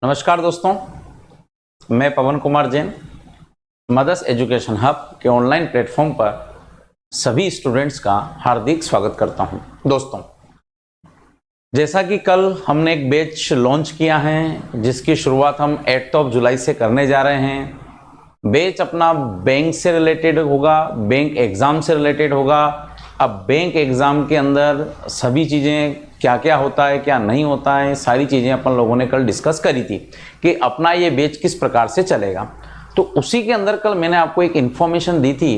नमस्कार दोस्तों, मैं Pawan Kumar Jain mother's education hub के ऑनलाइन प्लेटफॉर्म पर सभी स्टूडेंट्स का हार्दिक स्वागत करता हूं। दोस्तों, जैसा कि कल हमने एक बैच लॉन्च किया है जिसकी शुरुआत हम 8 जुलाई से करने जा रहे हैं। बैच अपना बैंक से रिलेटेड होगा, बैंक एग्ज़ाम से रिलेटेड होगा। अब बैंक एग्ज़ाम के अंदर सभी चीज़ें क्या क्या होता है, क्या नहीं होता है, सारी चीज़ें अपन लोगों ने कल डिस्कस करी थी कि अपना ये बैच किस प्रकार से चलेगा। तो उसी के अंदर कल मैंने आपको एक इन्फॉर्मेशन दी थी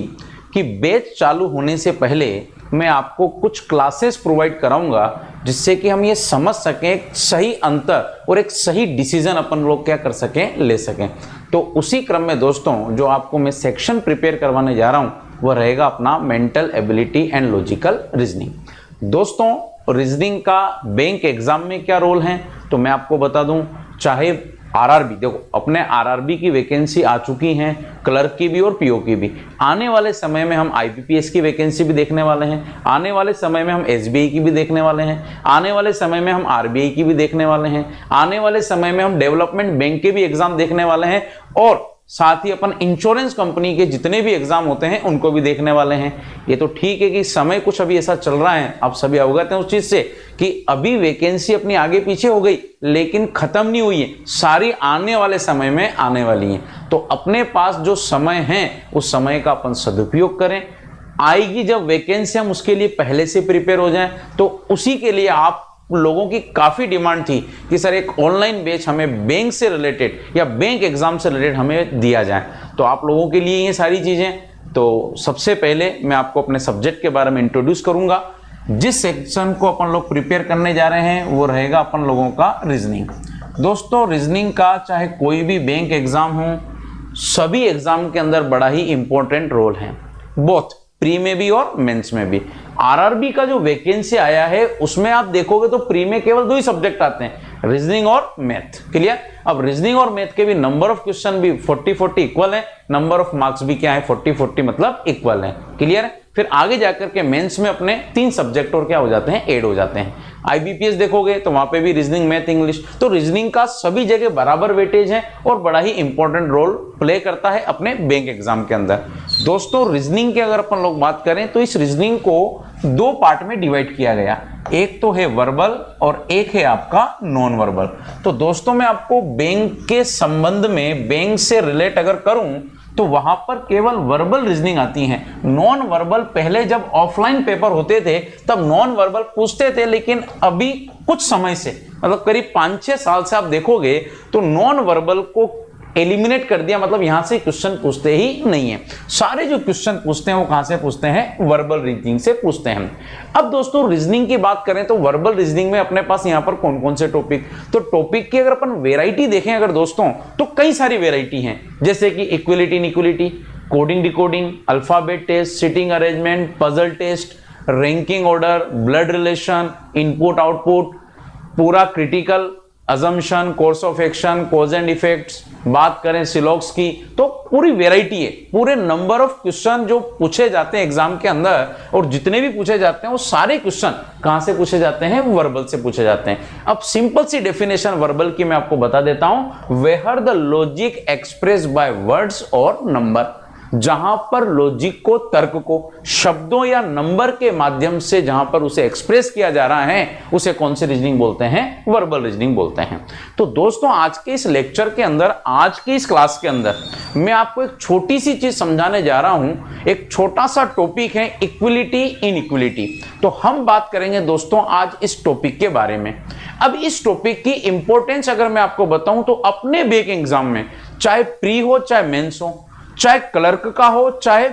कि बैच चालू होने से पहले मैं आपको कुछ क्लासेस प्रोवाइड कराऊंगा जिससे कि हम ये समझ सकें एक सही अंतर और एक सही डिसीजन अपन लोग क्या कर सकें, ले सकें। तो उसी क्रम में दोस्तों जो आपको मैं सेक्शन प्रिपेयर करवाने जा रहा हूँ वह रहेगा अपना mental ability and logical reasoning. दोस्तों, रीजनिंग का बैंक एग्जाम में क्या रोल है तो मैं आपको बता दूं। चाहे आरआरबी, देखो अपने आरआरबी की वैकेंसी आ चुकी हैं, क्लर्क की भी और पीओ की भी। आने वाले समय में हम आईबीपीएस की वैकेंसी भी देखने वाले हैं, आने वाले समय में हम एसबीआई की भी देखने वाले हैं, आने वाले समय में हम आरबीआई की भी देखने वाले हैं, आने वाले समय में हम डेवलपमेंट बैंक के भी एग्जाम देखने वाले हैं और साथ ही अपन इंश्योरेंस कंपनी के जितने भी एग्जाम होते हैं उनको भी देखने वाले हैं। ये तो ठीक है कि समय कुछ अभी ऐसा चल रहा है, आप सभी अवगत हैं उस चीज से कि अभी वैकेंसी अपनी आगे पीछे हो गई लेकिन खत्म नहीं हुई है, सारी आने वाले समय में आने वाली हैं। तो अपने पास जो समय है उस समय का अपन सदुपयोग करें। आएगी जब वैकेंसी हम उसके लिए पहले से प्रिपेयर हो जाएं। तो उसी के लिए आप लोगों की काफी डिमांड थी कि सर एक ऑनलाइन बैच हमें बैंक से रिलेटेड या बैंक एग्जाम से रिलेटेड हमें दिया जाए। तो आप लोगों के लिए ये सारी चीजें, तो सबसे पहले मैं आपको अपने सब्जेक्ट के बारे में इंट्रोड्यूस करूंगा। जिस सेक्शन को अपन लोग प्रिपेयर करने जा रहे हैं वो रहेगा अपन लोगों का रीजनिंग। दोस्तों, रीजनिंग का चाहे कोई भी बैंक एग्जाम हो, सभी एग्जाम के अंदर बड़ा ही इंपॉर्टेंट रोल है, बोथ प्री में भी और मेंस में भी। आरआरबी का जो वैकेंसी आया है उसमें आप देखोगे तो प्री में केवल 2 ही सब्जेक्ट आते हैं, रीजनिंग और मैथ। क्लियर? अब रीजनिंग और मैथ के भी नंबर ऑफ क्वेश्चन भी 40-40 इक्वल है, नंबर ऑफ मार्क्स भी क्या है 40-40 मतलब इक्वल है। क्लियर है? फिर आगे जाकर के मेंस में अपने 3 सब्जेक्ट और क्या हो जाते हैं, ऐड हो जाते हैं। आईबीपीएस देखोगे तो वहां पे भी रीजनिंग, मैथ, इंग्लिश। तो रीजनिंग का सभी जगह बराबर वेटेज है और बड़ा ही इंपॉर्टेंट रोल प्ले करता है अपने बैंक एग्जाम के अंदर। दोस्तों, रीजनिंग की अगर अपन लोग बात करें तो इस रीजनिंग को 2 पार्ट में डिवाइड किया गया। एक तो है वर्बल और एक है आपका नॉन वर्बल। तो दोस्तों, मैं आपको बैंक के संबंध में, बैंक से रिलेट अगर करूं तो वहां पर केवल वर्बल रीजनिंग आती है। नॉन वर्बल पहले जब ऑफलाइन पेपर होते थे तब नॉन वर्बल पूछते थे, लेकिन अभी कुछ समय से मतलब करीब 5-6 साल से आप देखोगे तो नॉन वर्बल को एलिमिनेट कर दिया। मतलब यहां से क्वेश्चन पूछते ही नहीं है, सारे जो क्वेश्चन पूछते हैं वो कहां से पूछते हैं, वर्बल रीजनिंग से पूछते हैं। अब दोस्तों, रीजनिंग की बात करें तो वर्बल रीजनिंग में अपने पास यहां पर कौन कौन से टॉपिक, तो टॉपिक की अगर अपन वेराइटी देखें अगर दोस्तों तो कई सारी वेराइटी हैं, जैसे कि equality inequality, coding decoding, alphabet test, sitting arrangement, puzzle test, ranking order, blood relation, input output, पूरा critical assumption, course of action, cause and effects. बात करें सिलॉक्स की तो पूरी वेराइटी है, पूरे नंबर ऑफ क्वेश्चन जो पूछे जाते हैं एग्जाम के अंदर और जितने भी पूछे जाते हैं वो सारे क्वेश्चन कहां से पूछे जाते हैं, वर्बल से पूछे जाते हैं। अब सिंपल सी डेफिनेशन वर्बल की मैं आपको बता देता हूं, where the logic express by words और नंबर। जहां पर लॉजिक को, तर्क को शब्दों या नंबर के माध्यम से जहां पर उसे एक्सप्रेस किया जा रहा है उसे कौन सी रीजनिंग बोलते हैं, वर्बल रीजनिंग बोलते हैं। तो दोस्तों, आज के इस लेक्चर के अंदर, आज की इस क्लास के अंदर मैं आपको एक छोटी सी चीज समझाने जा रहा हूं। एक छोटा सा टॉपिक है इक्विलिटी इनइक्विलिटी। तो हम बात करेंगे दोस्तों आज इस टॉपिक के बारे में। अब इस टॉपिक की इंपॉर्टेंस अगर मैं आपको बताऊं तो अपने बैंक एग्जाम में चाहे प्री हो चाहे मेंस हो, चाहे क्लर्क का हो चाहे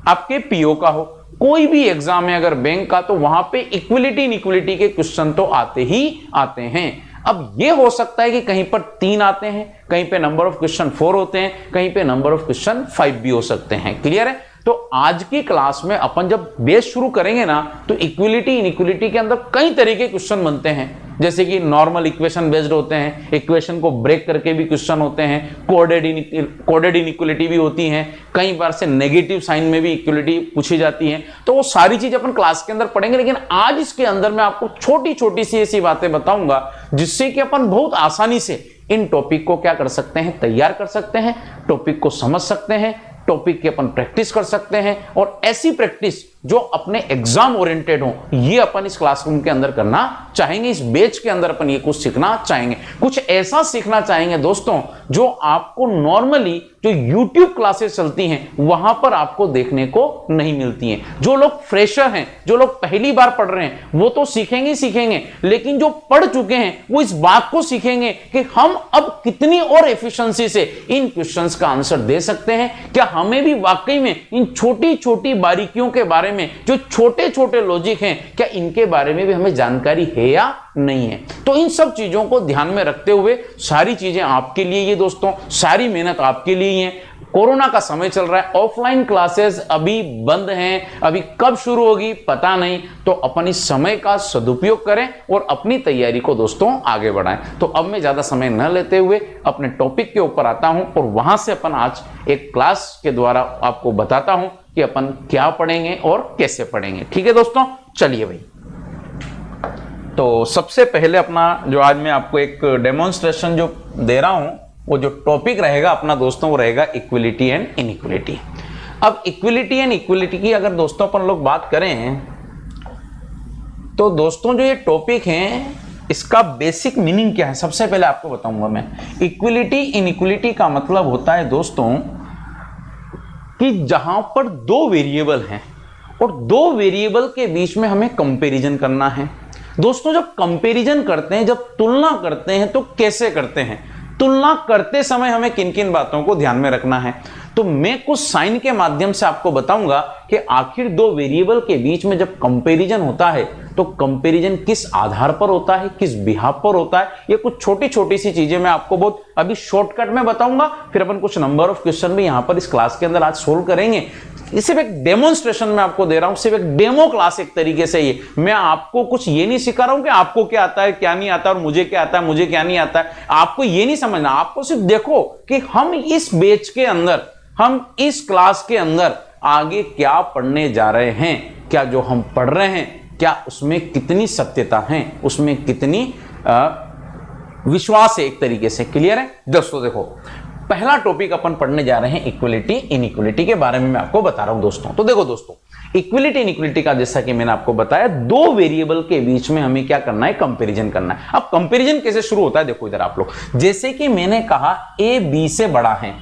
आपके पीओ का हो, कोई भी एग्जाम है अगर बैंक का, तो वहां पे इक्विलिटी इनइक्विलिटी के क्वेश्चन तो आते ही आते हैं। अब ये हो सकता है कि कहीं पर 3 आते हैं, कहीं पे नंबर ऑफ क्वेश्चन 4 होते हैं, कहीं पे नंबर ऑफ क्वेश्चन 5 भी हो सकते हैं। क्लियर है? तो आज की क्लास में अपन जब बेस शुरू करेंगे ना तो इक्विलिटी इनइक्विलिटी के अंदर कई तरह के क्वेश्चन बनते हैं, जैसे कि नॉर्मल इक्वेशन बेस्ड होते हैं, इक्वेशन को ब्रेक करके भी क्वेश्चन होते हैं, कोडेड इनइक्विलिटी भी होती हैं, कई बार से नेगेटिव साइन में भी इक्विलिटी पूछी जाती है। तो वो सारी चीज अपन क्लास के अंदर पढ़ेंगे, लेकिन आज इसके अंदर मैं आपको छोटी छोटी सी ऐसी बातें बताऊंगा जिससे कि अपन बहुत आसानी से इन टॉपिक को क्या कर सकते हैं, तैयार कर सकते हैं, टॉपिक को समझ सकते हैं, टॉपिक की अपन प्रैक्टिस कर सकते हैं, और ऐसी प्रैक्टिस जो अपने एग्जाम ओरिएंटेड हो, ये अपन इस क्लासरूम के अंदर करना चाहेंगे। इस बैच के अंदर अपन ये कुछ सीखना चाहेंगे, कुछ ऐसा सीखना चाहेंगे दोस्तों जो आपको नॉर्मली जो YouTube क्लासेस चलती हैं वहां पर आपको देखने को नहीं मिलती हैं। जो लोग फ्रेशर हैं, जो लोग पहली बार पढ़ रहे हैं, वो तो सीखेंगे सीखेंगे, लेकिन जो पढ़ चुके हैं वो इस बात को सीखेंगे कि हम अब कितनी और एफिशिएंसी से इन क्वेश्चंस का आंसर दे सकते हैं। क्या हमें भी वाकई में इन छोटी छोटी बारीकियों के बारे में, जो छोटे छोटे लॉजिक हैं, क्या इनके बारे में भी हमें जानकारी है या नहीं है। तो इन सब चीजों को ध्यान में रखते हुए सारी चीजें आपके लिए ये दोस्तों, सारी मेहनत आपके लिए ही है। कोरोना का समय चल रहा है, ऑफलाइन क्लासेस अभी बंद हैं, अभी कब शुरू होगी पता नहीं, तो अपन इस समय का सदुपयोग करें और अपनी तैयारी को दोस्तों आगे बढ़ाएं। तो अब मैं ज्यादा समय न लेते हुए अपने टॉपिक के ऊपर आता हूं और वहां से अपन आज एक क्लास के द्वारा आपको बताता हूं कि अपन क्या पढ़ेंगे और कैसे पढ़ेंगे। ठीक है दोस्तों, चलिए भाई। तो सबसे पहले अपना जो आज मैं आपको एक डेमोन्स्ट्रेशन जो दे रहा हूं, वो जो टॉपिक रहेगा अपना दोस्तों वो रहेगा इक्विलिटी एंड इनइक्विलिटी। अब इक्विलिटी एंड इक्विलिटी की अगर दोस्तों अपन लोग बात करें तो दोस्तों जो ये टॉपिक है इसका बेसिक मीनिंग क्या है सबसे पहले आपको बताऊंगा मैं। इक्विलिटी इनइक्विलिटी का मतलब होता है दोस्तों कि जहां पर दो वेरिएबल हैं और दो वेरिएबल के बीच में हमें कंपैरिजन करना है। दोस्तों जब कंपैरिजन करते हैं, जब तुलना करते हैं, तो कैसे करते हैं, तुलना करते समय हमें किन किन बातों को ध्यान में रखना है, तो मैं कुछ साइन के माध्यम से आपको बताऊंगा कि आखिर दो वेरिएबल के बीच में जब कंपैरिजन होता है तो कंपैरिजन किस आधार पर होता है, किस बिहाफ पर होता है। ये कुछ छोटी छोटी सी चीजें मैं आपको बहुत अभी शॉर्टकट में बताऊंगा, फिर अपन कुछ नंबर ऑफ क्वेश्चन भी यहां पर इस क्लास के अंदर आज सोल्व करेंगे। सिर्फ एक डेमोन्स्ट्रेशन में आपको दे रहा हूं, सिर्फ एक डेमो क्लास एक तरीके से। ये मैं आपको कुछ ये नहीं सिखा रहा हूं कि आपको क्या आता है क्या नहीं आता और मुझे क्या आता है मुझे क्या नहीं आता है, आपको ये नहीं समझना। आपको सिर्फ देखो कि हम इस बैच के अंदर, हम इस क्लास के अंदर आगे क्या पढ़ने जा रहे हैं, क्या जो हम पढ़ रहे हैं क्या उसमें कितनी सत्यता है, उसमें कितनी विश्वास है, एक तरीके से। क्लियर है दोस्तों? देखो पहला टॉपिक अपन पढ़ने जा रहे हैं इक्विलिटी इनइक्विलिटी के बारे में मैं आपको बता रहा हूं दोस्तों। तो देखो दोस्तों, इक्विलिटी इनइक्विलिटी का जैसा कि मैंने आपको बताया, दो वेरिएबल के बीच में हमें क्या करना है, कंपैरिजन करना है। अब कंपैरिजन कैसे शुरू होता है देखो इधर आप लोग, जैसे कि मैंने कहा ए बी से बड़ा है,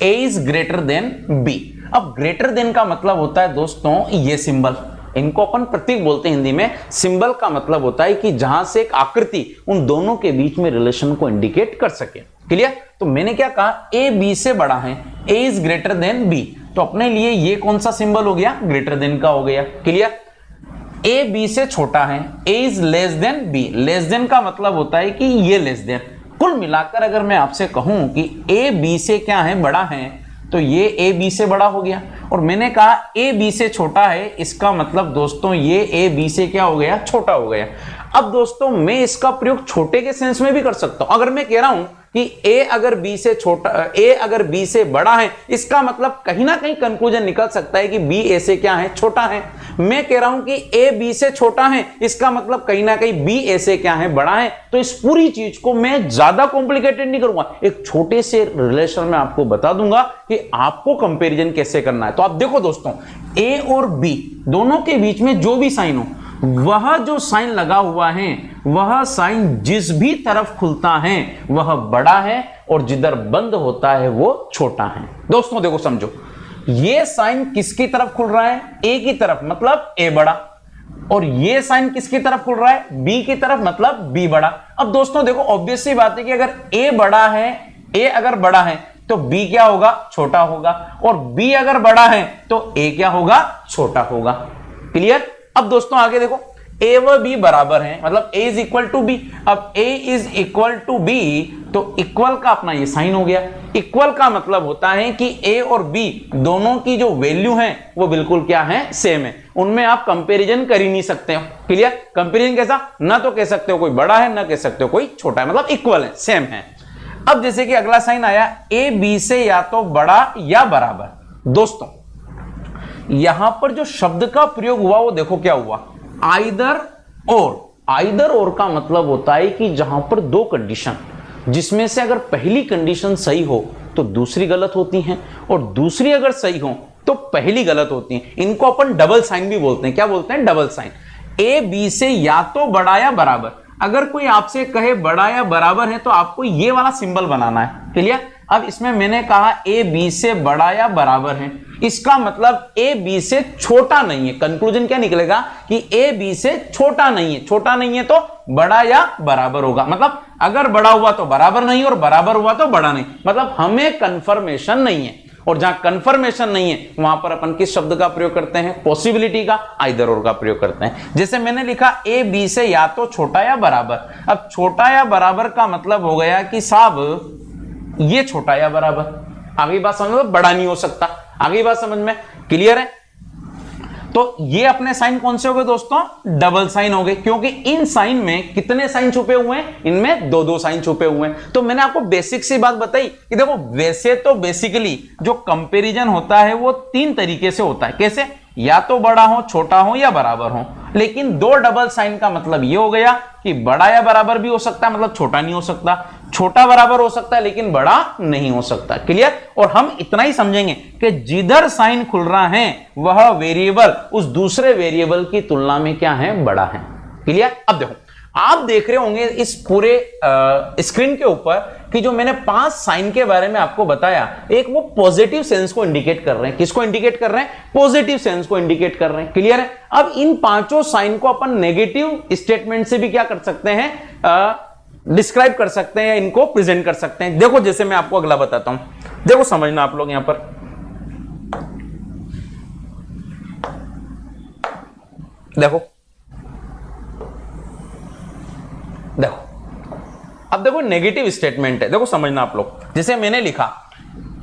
A is greater than B. अब ग्रेटर देन का मतलब होता है दोस्तों ये सिंबल, इनको अपन प्रतीक बोलते हैं हिंदी में। सिंबल का मतलब होता है कि जहां से एक आकृति उन दोनों के बीच में रिलेशन को इंडिकेट कर सके। क्लियर? तो मैंने क्या कहा, ए बी से बड़ा है, A is greater than B, तो अपने लिए ये कौन सा सिंबल हो गया, ग्रेटर देन का हो गया। क्लियर? ए बी से छोटा है, A is less than B, less than का मतलब होता है कि ये लेस देन। कुल मिलाकर अगर मैं आपसे कहूं कि ए बी से क्या है, बड़ा है, तो ये ए बी से बड़ा हो गया। और मैंने कहा ए बी से छोटा है, इसका मतलब दोस्तों ये ए बी से क्या हो गया, छोटा हो गया। अब दोस्तों मैं इसका प्रयोग छोटे के सेंस में भी कर सकता हूं। अगर मैं कह रहा हूं कि ए अगर बी से छोटा, ए अगर बी से बड़ा है, इसका मतलब कहीं ना कहीं कंक्लूजन निकल सकता है कि बी ए से क्या है, छोटा है। मैं कह रहा हूं कि ए बी से छोटा है, इसका मतलब कहीं ना कहीं बी ए से क्या है, बड़ा है। तो इस पूरी चीज को मैं ज्यादा कॉम्प्लिकेटेड नहीं करूंगा, एक छोटे से रिलेशन में आपको बता दूंगा कि आपको कंपैरिजन कैसे करना है। तो आप देखो दोस्तों, ए और बी दोनों के बीच में जो भी साइन हो, वह जो साइन लगा हुआ है, वह साइन जिस भी तरफ खुलता है वह बड़ा है और जिधर बंद होता है वो छोटा है। दोस्तों देखो समझो, ये साइन किसकी तरफ खुल रहा है, ए की तरफ, मतलब ए बड़ा, और ये साइन किसकी तरफ खुल रहा है, बी की तरफ, मतलब बी बड़ा। अब दोस्तों देखो ऑब्वियस सी बात है कि अगर ए बड़ा है, ए अगर बड़ा है तो बी क्या होगा, छोटा होगा, और बी अगर बड़ा है तो ए क्या होगा, छोटा होगा। क्लियर? अब दोस्तों आगे देखो, ए व बी बराबर हैं, मतलब ए इज इक्वल टू बी। अब ए इज इक्वल टू बी, तो इक्वल का अपना ये साइन हो गया। इक्वल का मतलब होता है कि ए और बी दोनों की जो वैल्यू है वो बिल्कुल क्या है, सेम है, उनमें आप कंपैरिजन कर ही नहीं सकते हो। क्लियर? कंपैरिजन कैसा, ना तो कह सकते हो कोई बड़ा है, ना कह सकते हो कोई छोटा है, मतलब इक्वल है, सेम है। अब जैसे कि अगला साइन आया, ए बी से या तो बड़ा या बराबर। दोस्तों यहां पर जो शब्द का प्रयोग हुआ वो देखो क्या हुआ, आइदर और। आइदर और का मतलब होता है कि जहां पर दो कंडीशन, जिसमें से अगर पहली कंडीशन सही हो तो दूसरी गलत होती हैं, और दूसरी अगर सही हो तो पहली गलत होती है। इनको अपन डबल साइन भी बोलते हैं। क्या बोलते हैं? Double sign. ए बी से या तो बड़ा या बराबर। अगर कोई आपसे कहे बड़ा या बराबर है तो आपको ये वाला सिंबल बनाना है। क्लियर? अब इसमें मैंने कहा ए बी से बड़ा या बराबर है, इसका मतलब ए बी से छोटा नहीं है। कंक्लूजन क्या निकलेगा कि ए बी से छोटा नहीं है। छोटा नहीं है तो बड़ा या बराबर होगा। मतलब अगर बड़ा हुआ तो बराबर नहीं, और बराबर हुआ तो बड़ा नहीं। मतलब हमें कंफर्मेशन नहीं है, और जहां कंफर्मेशन नहीं है वहां पर अपन किस शब्द का प्रयोग करते हैं? पॉसिबिलिटी का, आइदर और का प्रयोग करते हैं। जैसे मैंने लिखा ए बी से या तो छोटा या बराबर। अब छोटा या बराबर का मतलब हो गया कि साहब ये छोटा या बराबर। आगे बात समझ में? बड़ा नहीं हो सकता। आगे बात समझ में? क्लियर है? तो ये अपने साइन कौन से हो गए दोस्तों? डबल साइन हो गए, क्योंकि इन साइन में कितने साइन छुपे हुए हैं? इनमें दो दो साइन छुपे हुए हैं। तो मैंने आपको बेसिक सी बात बताई कि देखो, वैसे तो बेसिकली जो कंपैरिजन होता है वो तीन तरीके से होता है। कैसे? या तो बड़ा हो, छोटा हो, या बराबर हो। लेकिन दो डबल साइन का मतलब ये हो गया कि बड़ा या बराबर भी हो सकता है, मतलब छोटा नहीं हो सकता। छोटा बराबर हो सकता है लेकिन बड़ा नहीं हो सकता। क्लियर? और हम इतना ही समझेंगे कि जिधर साइन खुल रहा है वह वेरिएबल उस दूसरे वेरिएबल की तुलना में क्या है? बड़ा है। क्लियर? अब देखो, आप देख रहे होंगे इस पूरे स्क्रीन के ऊपर कि जो मैंने 5 साइन के बारे में आपको बताया, एक वो पॉजिटिव सेंस को इंडिकेट कर रहे हैं। किसको इंडिकेट कर रहे हैं? पॉजिटिव सेंस को इंडिकेट कर रहे हैं। क्लियर है? अब इन पांचों साइन को अपन नेगेटिव स्टेटमेंट से भी क्या कर सकते हैं? डिस्क्राइब कर सकते हैं, या इनको प्रेजेंट कर सकते हैं। देखो, जैसे मैं आपको अगला बताता हूं, देखो समझना आप लोग यहां पर। देखो देखो, अब देखो नेगेटिव स्टेटमेंट है। देखो समझना आप लोग, जैसे मैंने लिखा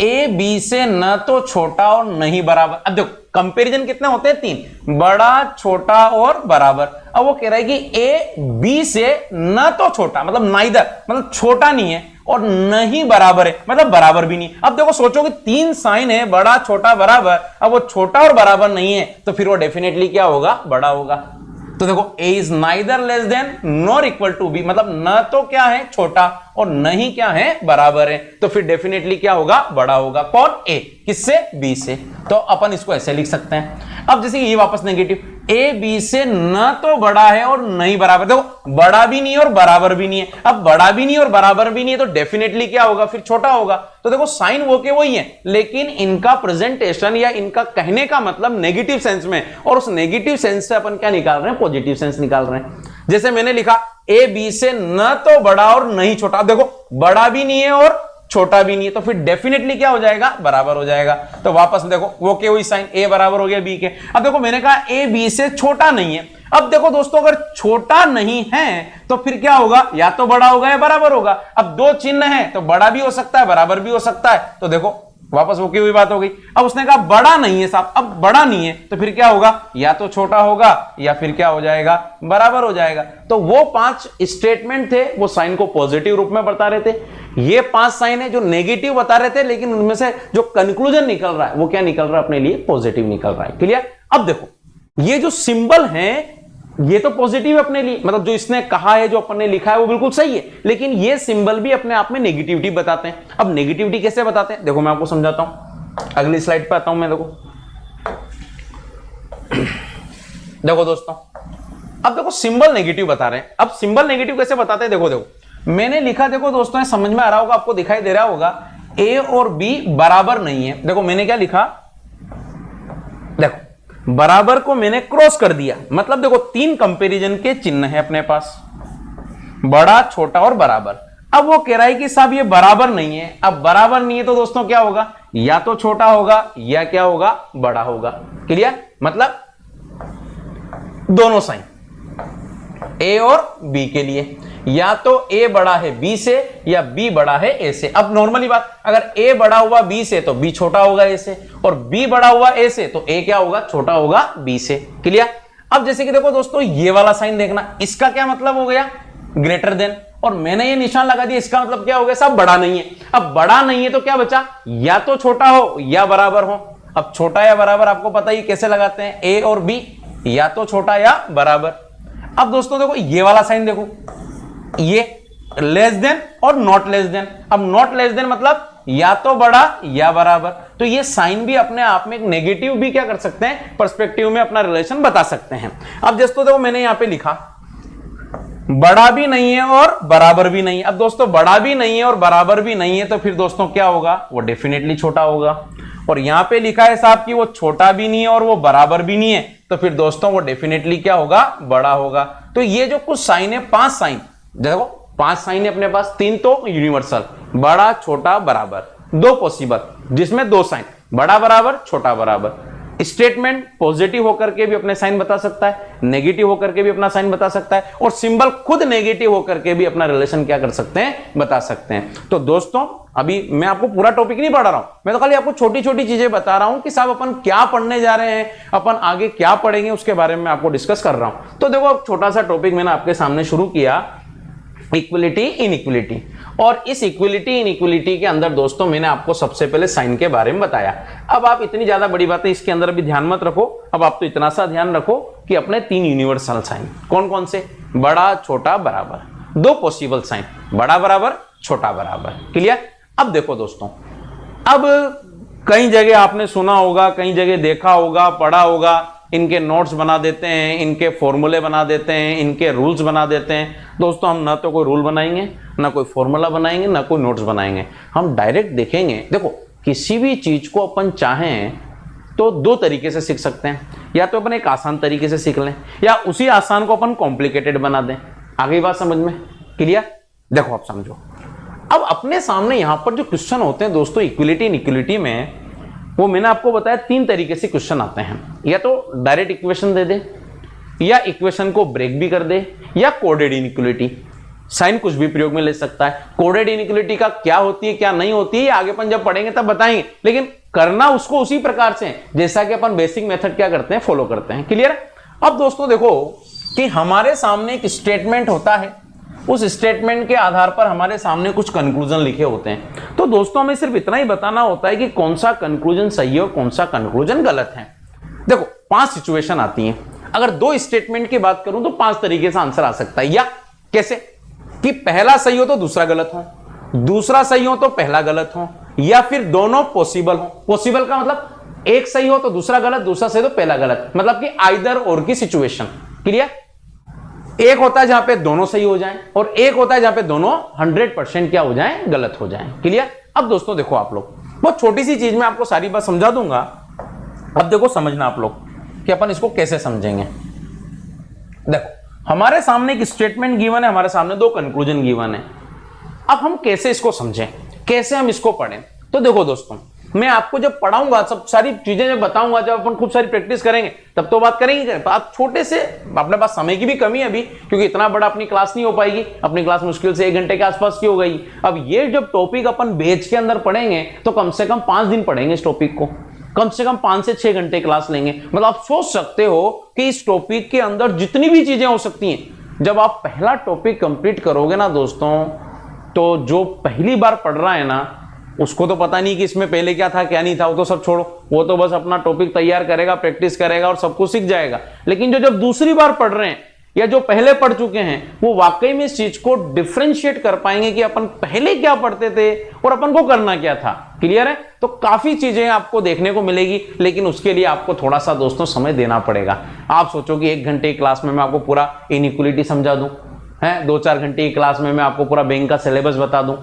ए बी से न तो छोटा और नहीं बराबर। अब देखो, कंपैरिजन कितने होते हैं? 3, बड़ा, छोटा और बराबर। अब वो कह रहा है कि ए बी से न तो छोटा, मतलब नाइदर, मतलब छोटा नहीं है, और नहीं बराबर है, मतलब बराबर भी नहीं। अब देखो, सोचो कि 3 साइन है, बड़ा, छोटा, बराबर। अब वो छोटा और बराबर नहीं है तो फिर वो डेफिनेटली क्या होगा? बड़ा होगा। तो देखो, a is neither less than nor equal to b, मतलब न तो क्या है? छोटा, और नहीं क्या है? बराबर है। तो फिर डेफिनेटली क्या होगा? बड़ा होगा। कौन? a। किससे? b से। तो अपन इसको ऐसे लिख सकते हैं। अब जैसे ये वापस नेगेटिव, a b से न तो बड़ा है और नहीं बराबर। देखो, बड़ा भी नहीं और बराबर भी नहीं है। अब बड़ा भी नहीं और बराबर भी नहीं है तो डेफिनेटली क्या होगा? फिर छोटा होगा। तो देखो, साइन वो के वही है, लेकिन इनका प्रेजेंटेशन या इनका कहने का मतलब नेगेटिव सेंस में, और उस नेगेटिव सेंस से अपन क्या निकाल रहे हैं? पॉजिटिव सेंस निकाल रहे हैं। जैसे मैंने लिखा ए बी से न तो बड़ा और नहीं छोटा। अब देखो, बड़ा भी नहीं है और छोटा भी नहीं है, तो फिर डेफिनेटली क्या हो जाएगा? बराबर हो जाएगा। तो वापस देखो, वो के वही साइन, ए बराबर हो गया बी के। अब देखो, मैंने कहा ए बी से छोटा नहीं है। अब देखो दोस्तों, अगर छोटा नहीं है तो फिर क्या होगा? या तो बड़ा होगा या बराबर होगा। अब दो चिन्ह है तो बड़ा भी हो सकता है, बराबर भी हो सकता है। तो देखो, वापस वो की हुई बात हो गई। अब उसने कहा बड़ा नहीं है साहब। अब बड़ा नहीं है तो फिर क्या होगा? या तो छोटा होगा या फिर क्या हो जाएगा? बराबर हो जाएगा। तो वो 5 स्टेटमेंट थे, वो साइन को पॉजिटिव रूप में बता रहे थे। ये 5 साइन है जो नेगेटिव बता रहे थे, लेकिन उनमें से जो कंक्लूजन निकल रहा है वो क्या निकल रहा है? अपने लिए पॉजिटिव निकल रहा है। क्लियर? अब देखो, ये जो सिंबल है ये तो पॉजिटिव है अपने लिए, मतलब जो इसने कहा है, जो अपन ने लिखा है वो बिल्कुल सही है, लेकिन ये सिंबल भी अपने आप में नेगेटिविटी बताते हैं। अब नेगेटिविटी कैसे बताते हैं? देखो मैं आपको समझाता हूं, अगली स्लाइड पे आता हूं मैं। देखो दोस्तों, अब देखो सिंबल नेगेटिव बता रहे हैं। अब सिंबल नेगेटिव कैसे बताते हैं? देखो मैंने लिखा, देखो दोस्तों समझ में आ रहा होगा, आपको दिखाई दे रहा होगा, ए और बी बराबर नहीं है। देखो मैंने क्या लिखा, देखो बराबर को मैंने क्रॉस कर दिया, मतलब देखो 3 कंपैरिजन के चिन्ह है अपने पास, बड़ा, छोटा और बराबर। अब वो कह रहा है कि साहब ये बराबर नहीं है। अब बराबर नहीं है तो दोस्तों क्या होगा? या तो छोटा होगा या क्या होगा? बड़ा होगा। क्लियर? मतलब दोनों साइन ए और बी के लिए, या तो ए बड़ा है बी से या बी बड़ा है ए से। अब नॉर्मली बात, अगर ए बड़ा हुआ बी से तो बी छोटा होगा ए से, और बी बड़ा हुआ ए से तो ए क्या होगा? छोटा होगा बी से। क्लियर? अब जैसे कि देखो दोस्तों, ये वाला साइन देखना, इसका क्या मतलब हो गया? ग्रेटर देन, और मैंने ये निशान लगा दिया, इसका मतलब क्या हो गया? सब बड़ा नहीं है। अब बड़ा नहीं है तो क्या बचा? या तो छोटा हो या बराबर हो। अब छोटा या बराबर आपको पता ही कैसे लगाते हैं, ए और बी, या तो छोटा या बराबर। अब दोस्तों देखो ये वाला साइन देखो, ये लेस देन और नॉट लेस देन। अब नॉट लेस देन मतलब या तो बड़ा या बराबर, तो ये साइन भी अपने आप में एक नेगेटिव भी क्या कर सकते हैं, पर्सपेक्टिव में अपना रिलेशन बता सकते हैं। अब दोस्तों देखो मैंने यहां पे लिखा बड़ा भी नहीं है और बराबर भी नहीं है। अब दोस्तों बड़ा भी नहीं है और बराबर भी नहीं है, तो फिर दोस्तों क्या होगा, वो डेफिनेटली छोटा होगा। और यहां पे लिखा है साहब कि वो छोटा भी नहीं है और वो बराबर भी नहीं है, तो फिर दोस्तों वो डेफिनेटली क्या होगा, बड़ा होगा। तो ये जो कुछ साइन है, 5 साइन, देखो 5 साइन है अपने पास, 3 तो यूनिवर्सल, बड़ा छोटा बराबर, 2 पॉसिबल जिसमें 2 साइन, बड़ा बराबर छोटा बराबर। स्टेटमेंट पॉजिटिव होकर के भी अपने साइन बता सकता है, नेगेटिव होकर के भी अपना साइन बता सकता है, और सिंबल खुद नेगेटिव होकर के भी अपना रिलेशन क्या कर सकते हैं, बता सकते हैं। तो दोस्तों अभी मैं आपको पूरा टॉपिक नहीं पढ़ा रहा हूं, मैं तो खाली आपको छोटी छोटी चीजें बता रहा हूं कि साहब अपन क्या पढ़ने जा रहे हैं, अपन आगे क्या पढ़ेंगे उसके बारे में आपको डिस्कस कर रहा हूं। तो देखो अब छोटा सा टॉपिक मैंने आपके सामने शुरू किया, इक्विलिटी इनइक्विलिटी। और इस इक्विलिटी इनइक्विलिटी के अंदर दोस्तों मैंने आपको सबसे पहले साइन के बारे में बताया। अब आप इतनी ज्यादा बड़ी बातें इसके अंदर भी ध्यान मत रखो, अब आप तो इतना सा ध्यान रखो कि अपने 3 यूनिवर्सल साइन कौन कौन से, बड़ा छोटा बराबर, 2 पॉसिबल साइन, बड़ा बराबर छोटा बराबर। क्लियर। अब देखो दोस्तों, अब कई जगह आपने सुना होगा, कई जगह देखा होगा, पढ़ा होगा, इनके नोट्स बना देते हैं, इनके फॉर्मूले बना देते हैं, इनके रूल्स बना देते हैं। दोस्तों हम ना तो कोई रूल बनाएंगे, ना कोई फॉर्मूला बनाएंगे, ना कोई नोट्स बनाएंगे, हम डायरेक्ट देखेंगे। देखो किसी भी चीज को अपन चाहें तो 2 तरीके से सीख सकते हैं, या तो अपन एक आसान तरीके से सीख लें, या उसी आसान को अपन कॉम्प्लिकेटेड बना दें। आगे बात समझ में क्लियर। देखो आप समझो, अब अपने सामने यहां पर जो क्वेश्चन होते हैं दोस्तों इक्विलिटी इनइक्विलिटी में, वो मैंने आपको बताया 3 तरीके से क्वेश्चन आते हैं, या तो डायरेक्ट इक्वेशन दे दे, या इक्वेशन को ब्रेक भी कर दे, या कोडेड इनइक्विलिटी। साइन कुछ भी प्रयोग में ले सकता है। कोडेड इनइक्विलिटी का क्या होती है क्या नहीं होती है आगे अपन जब पढ़ेंगे तब बताएंगे, लेकिन करना उसको उसी प्रकार से जैसा कि अपन बेसिक मेथड क्या करते हैं, फॉलो करते हैं। क्लियर। अब दोस्तों देखो कि हमारे सामने एक स्टेटमेंट होता है, उस स्टेटमेंट के आधार पर हमारे सामने कुछ कंक्लूजन लिखे होते हैं। तो दोस्तों हमें सिर्फ इतना ही बताना होता है कि कौन सा कंक्लूजन सही है और कौन सा कंक्लूजन गलत है। देखो 5 सिचुएशन आती हैं, अगर 2 स्टेटमेंट की बात करूं तो 5 तरीके से आंसर आ सकता है। या कैसे कि पहला सही हो तो दूसरा गलत हो, दूसरा सही हो तो पहला गलत हो, या फिर दोनों पॉसिबल हो। पॉसिबल का मतलब एक सही हो तो दूसरा गलत, दूसरा सही तो पहला गलत, मतलब कि आइदर और की सिचुएशन। क्लियर। एक होता है जहां पे दोनों सही हो जाएं, और एक होता है जहां पे दोनों 100% क्या हो जाएं, गलत हो जाएं। क्लियर। अब दोस्तों देखो आप लोग, बहुत छोटी सी चीज में आपको सारी बात समझा दूंगा। अब देखो समझना आप लोग कि अपन इसको कैसे समझेंगे। देखो हमारे सामने एक स्टेटमेंट गिवन है, हमारे सामने 2 कंक्लूजन गिवन है। अब हम कैसे इसको समझें, कैसे हम इसको पढ़ें। तो देखो दोस्तों, मैं आपको जब पढ़ाऊंगा, सब सारी चीजें जब बताऊंगा, जब अपन खूब सारी प्रैक्टिस करेंगे तब तो बात करेंगे। आप छोटे से, अपने पास समय की भी कमी है अभी, क्योंकि इतना बड़ा अपनी क्लास नहीं हो पाएगी, अपनी क्लास मुश्किल से 1 घंटे के आसपास की हो गई। अब ये जब टॉपिक अपन बैच के अंदर पढ़ेंगे तो कम से कम 5 दिन पढ़ेंगे इस टॉपिक को, कम से कम 5 से 6 घंटे क्लास लेंगे। मतलब आप सोच सकते हो कि इस टॉपिक के अंदर जितनी भी चीजें हो सकती हैं, जब आप पहला टॉपिक कंप्लीट करोगे ना दोस्तों, तो जो पहली बार पढ़ रहा है ना, उसको तो पता नहीं कि इसमें पहले क्या था क्या नहीं था, वो तो सब छोड़ो, वो तो बस अपना टॉपिक तैयार करेगा, प्रैक्टिस करेगा और सब कुछ सीख जाएगा। लेकिन जो जब दूसरी बार पढ़ रहे हैं या जो पहले पढ़ चुके हैं, वो वाकई में इस चीज को डिफरेंशिएट कर पाएंगे कि अपन पहले क्या पढ़ते थे और अपन को करना क्या था। क्लियर है। तो काफी चीजें आपको देखने को मिलेगी, लेकिन उसके लिए आपको थोड़ा सा दोस्तों समय देना पड़ेगा। आप सोचो कि 1 घंटे की क्लास में मैं आपको पूरा इनइक्विलिटी समझा दूं, है 2-4 घंटे की क्लास में मैं आपको पूरा बैंक का सिलेबस बता दूं,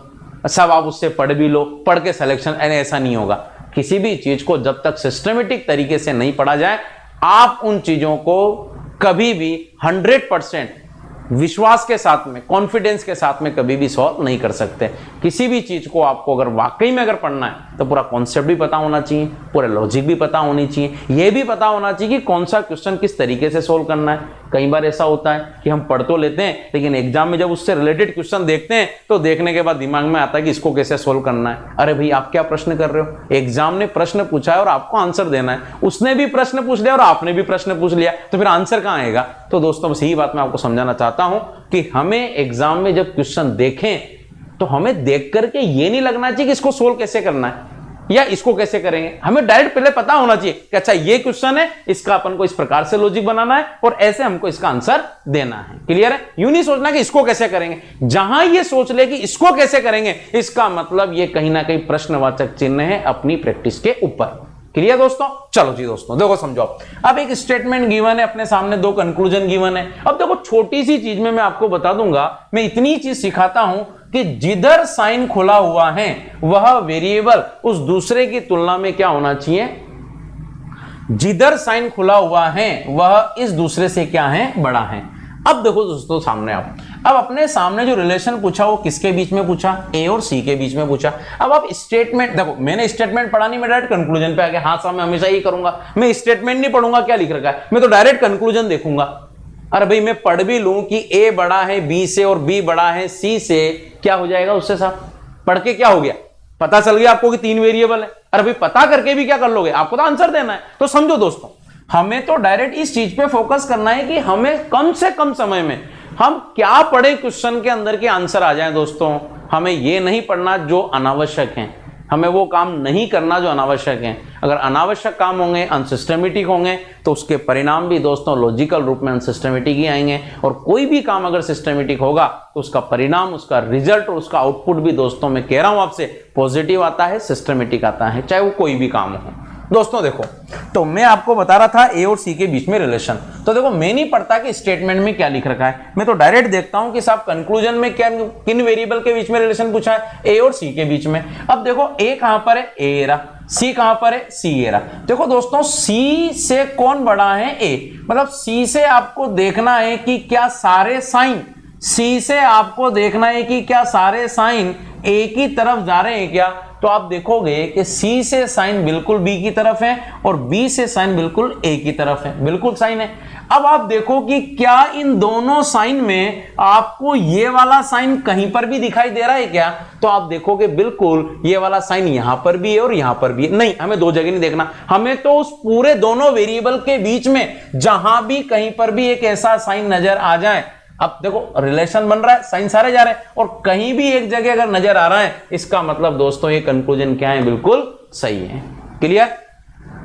सब आप उससे पढ़ भी लो, पढ़ के सिलेक्शन, ऐसा नहीं होगा। किसी भी चीज को जब तक सिस्टमेटिक तरीके से नहीं पढ़ा जाए, आप उन चीजों को कभी भी 100% विश्वास के साथ में, कॉन्फिडेंस के साथ में कभी भी सॉल्व नहीं कर सकते। किसी भी चीज को आपको अगर वाकई में अगर पढ़ना है तो पूरा कॉन्सेप्ट भी पता होना चाहिए, पूरा लॉजिक भी पता होनी चाहिए, यह भी पता होना चाहिए कि कौन सा क्वेश्चन किस तरीके से सोल्व करना है। कई बार ऐसा होता है कि हम पढ़ तो लेते हैं, लेकिन एग्जाम में जब उससे रिलेटेड क्वेश्चन देखते हैं तो देखने के बाद दिमाग में आता है कि इसको कैसे सोल्व करना है। अरे भाई आप क्या प्रश्न कर रहे हो, एग्जाम ने प्रश्न पूछा है और आपको आंसर देना है, उसने भी प्रश्न पूछ लिया और आपने भी प्रश्न पूछ लिया, तो फिर आंसर कहां आएगा। तो दोस्तों बस यही बात मैं आपको समझाना चाहता हूं कि हमें एग्जाम में जब क्वेश्चन देखें तो हमें देख करके ये नहीं लगना चाहिए कि इसको सोल्व कैसे करना है, या इसको कैसे करेंगे, हमें डायरेक्ट पहले पता होना चाहिए कि अच्छा ये क्वेश्चन है, इसका अपन को इस प्रकार से लॉजिक बनाना है और ऐसे हमको इसका आंसर देना है। क्लियर है? यूं नहीं सोचना कि इसको कैसे करेंगे। जहां ये सोच ले कि इसको कैसे करेंगे, इसका मतलब ये कहीं ना कहीं प्रश्नवाचक चिन्ह है अपनी प्रैक्टिस के ऊपर। क्लियर दोस्तों? चलो जी दोस्तों, देखो समझो। अब एक स्टेटमेंट गिवन है, अपने सामने दो कंक्लूजन गिवन है। अब देखो छोटी सी चीज में मैं आपको बता दूंगा, मैं इतनी चीज सिखाता हूं कि जिधर साइन खुला हुआ है वह वेरिएबल उस दूसरे की तुलना में क्या होना चाहिए, जिधर साइन खुला हुआ है वह इस दूसरे से क्या है, बड़ा है। अब देखो दोस्तों सामने अब अपने सामने जो रिलेशन पूछा वो किसके बीच में पूछा, ए और सी के बीच में पूछा। अब आप स्टेटमेंट देखो, मैंने स्टेटमेंट पढ़ा नहीं, मैं डायरेक्ट कंक्लूजन पे आ गया। हाँ साहब मैं हमेशा यही करूंगा, मैं स्टेटमेंट नहीं पढ़ूंगा क्या लिख रखा है, मैं तो डायरेक्ट कंक्लूजन देखूंगा। अरे भाई मैं पढ़ भी लूं कि ए बड़ा है बी से और बी बड़ा है सी से, क्या हो जाएगा उससे साहब, पढ़ के क्या हो गया, पता चल गया आपको कि 3 वेरिएबल है। अरे भाई पता करके भी क्या कर लोगे, आपको तो आंसर देना है। तो समझो दोस्तों, हमें तो डायरेक्ट इस चीज पे फोकस करना है कि हमें कम से कम समय में हम क्या पढ़े क्वेश्चन के अंदर के आंसर आ जाए। दोस्तों हमें ये नहीं पढ़ना जो अनावश्यक है, हमें वो काम नहीं करना जो अनावश्यक है। अगर अनावश्यक काम होंगे, अनसिस्टमेटिक होंगे, तो उसके परिणाम भी दोस्तों लॉजिकल रूप में अनसिस्टमेटिक ही आएंगे। और कोई भी काम अगर सिस्टमेटिक होगा तो उसका परिणाम, उसका रिजल्ट और उसका आउटपुट भी दोस्तों मैं कह रहा हूं आपसे पॉजिटिव आता है, सिस्टमेटिक आता है, चाहे वो कोई भी काम हो। दोस्तों देखो, तो मैं आपको बता रहा था ए और सी के बीच में रिलेशन। तो देखो मैं नहीं पढ़ता कि स्टेटमेंट में क्या लिख रखा है, मैं तो डायरेक्ट देखता हूं कि साहब कंक्लूजन में क्या, किन वेरिएबल के बीच में रिलेशन पूछा है, ए और सी के बीच में। अब देखो ए कहां पर है, ए रहा, सी कहां पर है, सी रहा। देखो दोस्तों सी से कौन बड़ा है, ए, मतलब सी से आपको देखना है कि क्या सारे साइन, सी से आपको देखना है कि क्या सारे साइन ए की तरफ जा रहे हैं क्या। तो आप देखोगे कि सी से साइन बिल्कुल बी की तरफ है और बी से साइन बिल्कुल ए की तरफ है, बिल्कुल साइन है। अब आप देखो कि क्या इन दोनों साइन में आपको ये वाला साइन कहीं पर भी दिखाई दे रहा है क्या। तो आप देखोगे बिल्कुल ये वाला साइन यहां पर भी है और यहां पर भी है। नहीं, हमें दो जगह नहीं देखना, हमें तो उस पूरे दोनों वेरिएबल के बीच में जहां भी कहीं पर भी एक ऐसा साइन नजर आ जाए। अब देखो रिलेशन बन रहा है, साइन सारे जा रहे हैं और कहीं भी एक जगह अगर नजर आ रहा है, इसका मतलब दोस्तों ये कंक्लूजन क्या है, बिल्कुल सही है। क्लियर?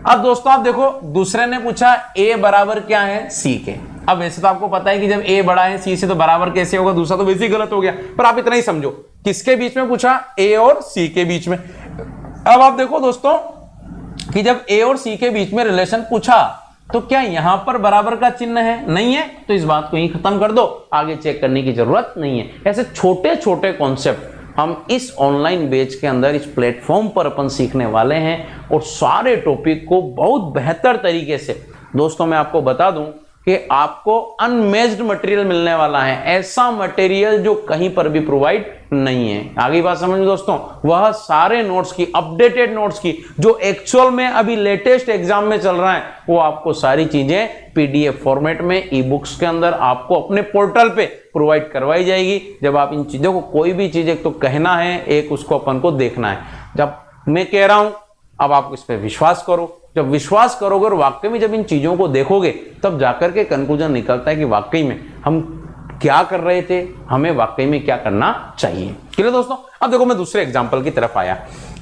अब दोस्तों आप देखो दूसरे ने पूछा ए बराबर क्या है, सी के। अब वैसे तो आपको पता है कि जब ए बड़ा है सी से तो बराबर कैसे होगा, दूसरा तो वैसे ही गलत हो गया, पर आप इतना ही समझो किसके बीच में पूछा, ए और सी के बीच में। अब आप देखो दोस्तों कि जब ए और सी के बीच में रिलेशन पूछा तो क्या यहां पर बराबर का चिन्ह है, नहीं है, तो इस बात को ही खत्म कर दो, आगे चेक करने की जरूरत नहीं है। ऐसे छोटे छोटे कॉन्सेप्ट हम इस ऑनलाइन बैच के अंदर, इस प्लेटफॉर्म पर अपन सीखने वाले हैं और सारे टॉपिक को बहुत बेहतर तरीके से दोस्तों मैं आपको बता दूं कि आपको अनमेच्ड मटेरियल मिलने वाला है, ऐसा मटेरियल जो कहीं पर भी प्रोवाइड नहीं है। आगे बात समझ में दोस्तों, वह सारे नोट्स की, अपडेटेड नोट्स की, जो एक्चुअल में अभी लेटेस्ट एग्जाम में चल रहा है, वो आपको सारी चीजें पीडीएफ फॉर्मेट में ई बुक्स के अंदर आपको अपने पोर्टल पे प्रोवाइड करवाई जाएगी। जब आप इन चीजों को, कोई भी चीज एक तो कहना है, एक उसको अपन को देखना है। जब मैं कह रहा हूं अब आप इस पर विश्वास करो, जब विश्वास करोगे और वाकई में जब इन चीजों को देखोगे तब जाकर के कंक्लूजन निकलता है कि वाकई में हम क्या कर रहे थे, हमें वाकई में क्या करना चाहिए। क्लियर दोस्तों? अब देखो मैं दूसरे एग्जांपल की तरफ आया।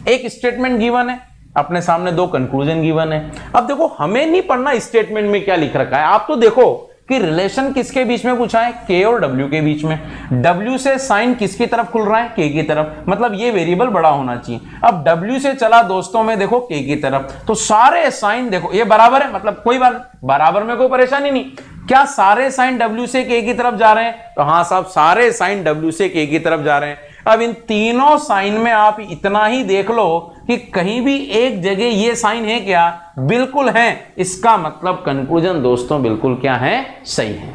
एक स्टेटमेंट गिवन है, अपने सामने दो कंक्लूजन गिवन है। अब देखो हमें नहीं पढ़ना स्टेटमेंट में क्या लिख रखा है, आप तो देखो कि रिलेशन किसके बीच में पूछा है, के और डब्ल्यू के बीच में। डब्ल्यू से साइन किसकी तरफ खुल रहा है, के की तरफ, मतलब ये वेरिएबल बड़ा होना चाहिए। अब डब्ल्यू से चला दोस्तों में देखो के की तरफ, तो सारे साइन देखो ये बराबर है, मतलब कोई बात बराबर में कोई परेशानी नहीं। क्या सारे साइन डब्ल्यू से के की तरफ जा रहे हैं, तो हाँ साहब सारे साइन डब्ल्यू से के की तरफ जा रहे हैं। अब इन तीनों साइन में आप इतना ही देख लो कि कहीं भी एक जगह ये साइन है क्या, बिल्कुल है, इसका मतलब कंक्लूजन दोस्तों बिल्कुल क्या है, सही है।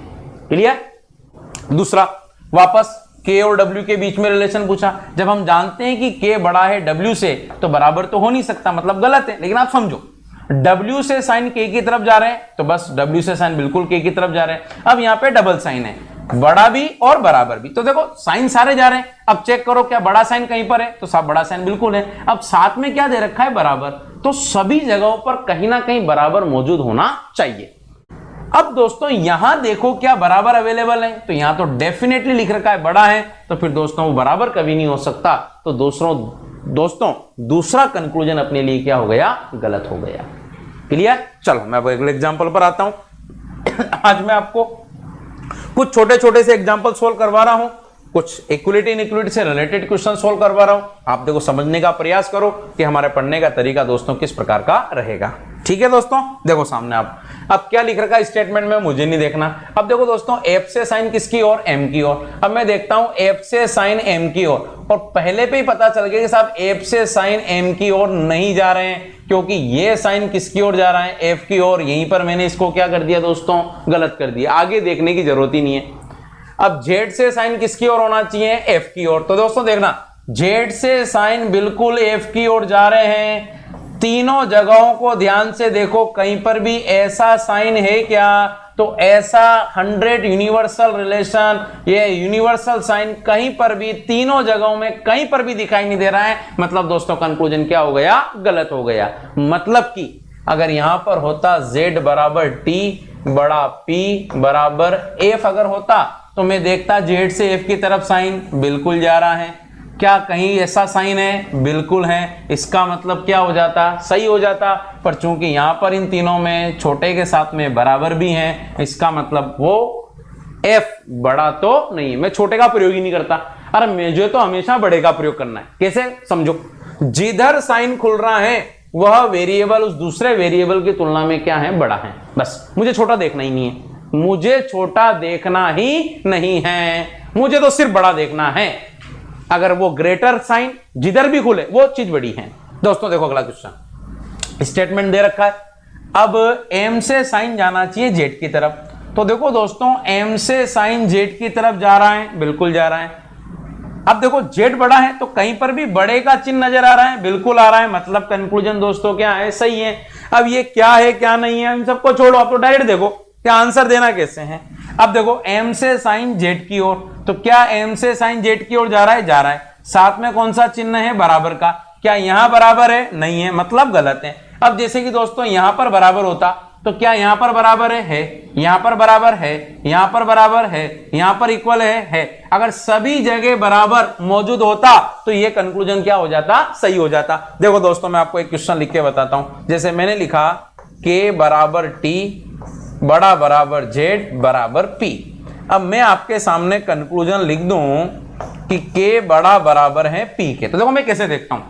क्लियर? दूसरा वापस के और डब्ल्यू के बीच में रिलेशन पूछा। जब हम जानते हैं कि के बड़ा है डब्ल्यू से तो बराबर तो हो नहीं सकता, मतलब गलत है। लेकिन आप समझो डब्ल्यू से साइन के की तरफ जा रहे हैं तो बस डब्ल्यू से साइन बिल्कुल के की तरफ जा रहे हैं। अब यहां पे डबल साइन है, बड़ा भी और बराबर भी, तो देखो साइन सारे जा रहे हैं। अब चेक करो क्या बड़ा साइन कहीं पर है, तो सब बड़ा साइन बिल्कुल है। अब साथ में क्या दे रखा है, बराबर, तो सभी जगहों पर कहीं ना कहीं बराबर मौजूद होना चाहिए। अब दोस्तों यहां देखो क्या बराबर अवेलेबल है, तो यहां तो डेफिनेटली लिख रखा है बड़ा है, तो फिर दोस्तों वो बराबर कभी नहीं हो सकता। तो दोस्तों दोस्तों दूसरा कंक्लूजन अपने लिए क्या हो गया, गलत हो गया। क्लियर? चलो मैं अब अगले एग्जांपल पर आता हूं। आज मैं आपको कुछ छोटे छोटे से एग्जांपल सोल्व करवा रहा हूं, कुछ इक्विलिटी इनइक्विलिटी से रिलेटेड क्वेश्चन सोल्व करवा रहा हूं। आप देखो समझने का प्रयास करो कि हमारे पढ़ने का तरीका दोस्तों किस प्रकार का रहेगा। ठीक है दोस्तों, देखो सामने आप अब क्या लिख रखा है स्टेटमेंट में, मुझे नहीं देखना। अब देखो दोस्तों एफ से साइन किसकी ओर, एम की ओर। अब मैं देखता हूं एफ से साइन एम की ओर, और पहले पे ही पता चल गया कि साहब एफ से साइन एम की ओर नहीं जा रहे हैं, क्योंकि ये साइन किसकी ओर जा रहा है, एफ की ओर। यहीं पर मैंने इसको क्या कर दिया दोस्तों, गलत कर दिया। आगे देखने की जरूरत ही नहीं है। अब जेड से साइन किसकी ओर होना चाहिए, एफ की ओर। तो दोस्तों देखना जेड से साइन बिल्कुल एफ की ओर जा रहे हैं। तीनों जगहों को ध्यान से देखो, कहीं पर भी ऐसा साइन है क्या, तो ऐसा 100 यूनिवर्सल रिलेशन, ये यूनिवर्सल साइन कहीं पर भी तीनों जगहों में कहीं पर भी दिखाई नहीं दे रहा है। मतलब दोस्तों कंक्लूजन क्या हो गया, गलत हो गया। मतलब कि अगर यहां पर होता z बराबर t बड़ा p बराबर f अगर होता, तो मैं देखता जेड से एफ की तरफ साइन बिल्कुल जा रहा है। क्या कहीं ऐसा साइन है, बिल्कुल है। इसका मतलब क्या हो जाता, सही हो जाता। पर चूंकि यहां पर इन तीनों में छोटे के साथ में बराबर भी हैं, इसका मतलब वो एफ बड़ा तो नहीं, मैं छोटे का प्रयोग ही नहीं करता। अरे मुझे तो हमेशा बड़े का प्रयोग करना है। कैसे, समझो, जिधर साइन खुल रहा है वह वेरिएबल उस दूसरे वेरिएबल की तुलना में क्या है, बड़ा है। बस मुझे छोटा देखना ही नहीं है, मुझे छोटा देखना ही नहीं है, मुझे तो सिर्फ बड़ा देखना है। अगर वो ग्रेटर साइन जिधर भी खुले वो चीज बड़ी है। दोस्तों देखो अगला क्वेश्चन, स्टेटमेंट दे रखा है। अब एम से साइन जाना चाहिए जेड की तरफ। तो देखो दोस्तों एम से साइन जेड की तरफ जा रहा है, बिल्कुल जा रहा है। अब देखो जेड बड़ा है तो कहीं पर भी बड़े का चिन्ह नजर आ रहा है, बिल्कुल आ रहा है। मतलब कंक्लूजन दोस्तों क्या है, सही है। अब ये क्या है क्या नहीं है, इन सबको छोड़ो, आप तो डायरेक्ट देखो क्या आंसर देना कैसे है। अब देखो m से साइन z की ओर, तो क्या m से साइन z की ओर जा रहा है, जा रहा है। साथ में कौन सा चिन्ह है, बराबर का। क्या यहां बराबर है, नहीं है, मतलब गलत है। अब जैसे कि दोस्तों यहां पर बराबर होता, तो क्या यहां पर बराबर है, यहां पर बराबर है, यहां पर बराबर है, यहां पर इक्वल है। अगर सभी जगह बराबर मौजूद होता तो ये कंक्लूजन क्या हो जाता, सही हो जाता। देखो दोस्तों मैं आपको एक क्वेश्चन लिख के बताता हूं। जैसे मैंने लिखा k बराबर t बड़ा बराबर z बराबर p। अब मैं आपके सामने कंक्लूजन लिख दूं कि k बड़ा बराबर है p के। तो देखो मैं कैसे देखता हूं,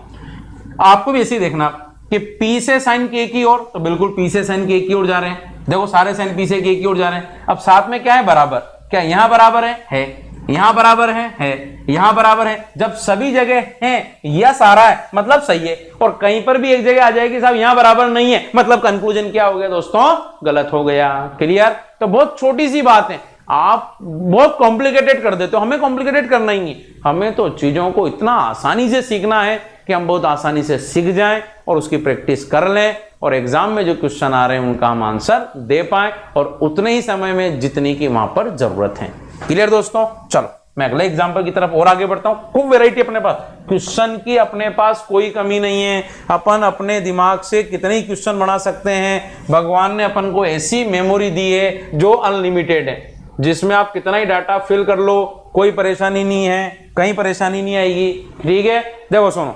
आपको भी ऐसे ही देखना कि p से साइन k की ओर, तो बिल्कुल p से साइन k की ओर जा रहे हैं। देखो सारे साइन p से k की ओर जा रहे हैं। अब साथ में क्या है, बराबर। क्या यहां बराबर है, यहां बराबर है, यहां बराबर है। जब सभी जगह है या सारा है मतलब सही है, और कहीं पर भी एक जगह आ जाएगी साहब यहां बराबर नहीं है, मतलब कंक्लूजन क्या हो गया दोस्तों, गलत हो गया। क्लियर? तो बहुत छोटी सी बात है, आप बहुत कॉम्प्लिकेटेड कर देते हो, हमें कॉम्प्लिकेटेड करना ही नहीं। हमें तो चीजों को इतना आसानी से सीखना है कि हम बहुत आसानी से सीख जाएं और उसकी प्रैक्टिस कर लें, और एग्जाम में जो क्वेश्चन आ रहे हैं उनका हम आंसर दे पाए, और उतने ही समय में जितनी की वहां पर जरूरत है। क्लियर दोस्तों? चलो मैं अगले एग्जांपल की तरफ और आगे बढ़ता हूं। खूब वैरायटी अपने पास, क्वेश्चन की अपने पास कोई कमी नहीं है। अपन अपने दिमाग से कितने ही क्वेश्चन बना सकते हैं। भगवान ने अपन को ऐसी मेमोरी दी है जो अनलिमिटेड है, जिसमें आप कितना ही डाटा फिल कर लो, कोई परेशानी नहीं है, कहीं परेशानी नहीं आएगी। ठीक है, देखो सुनो,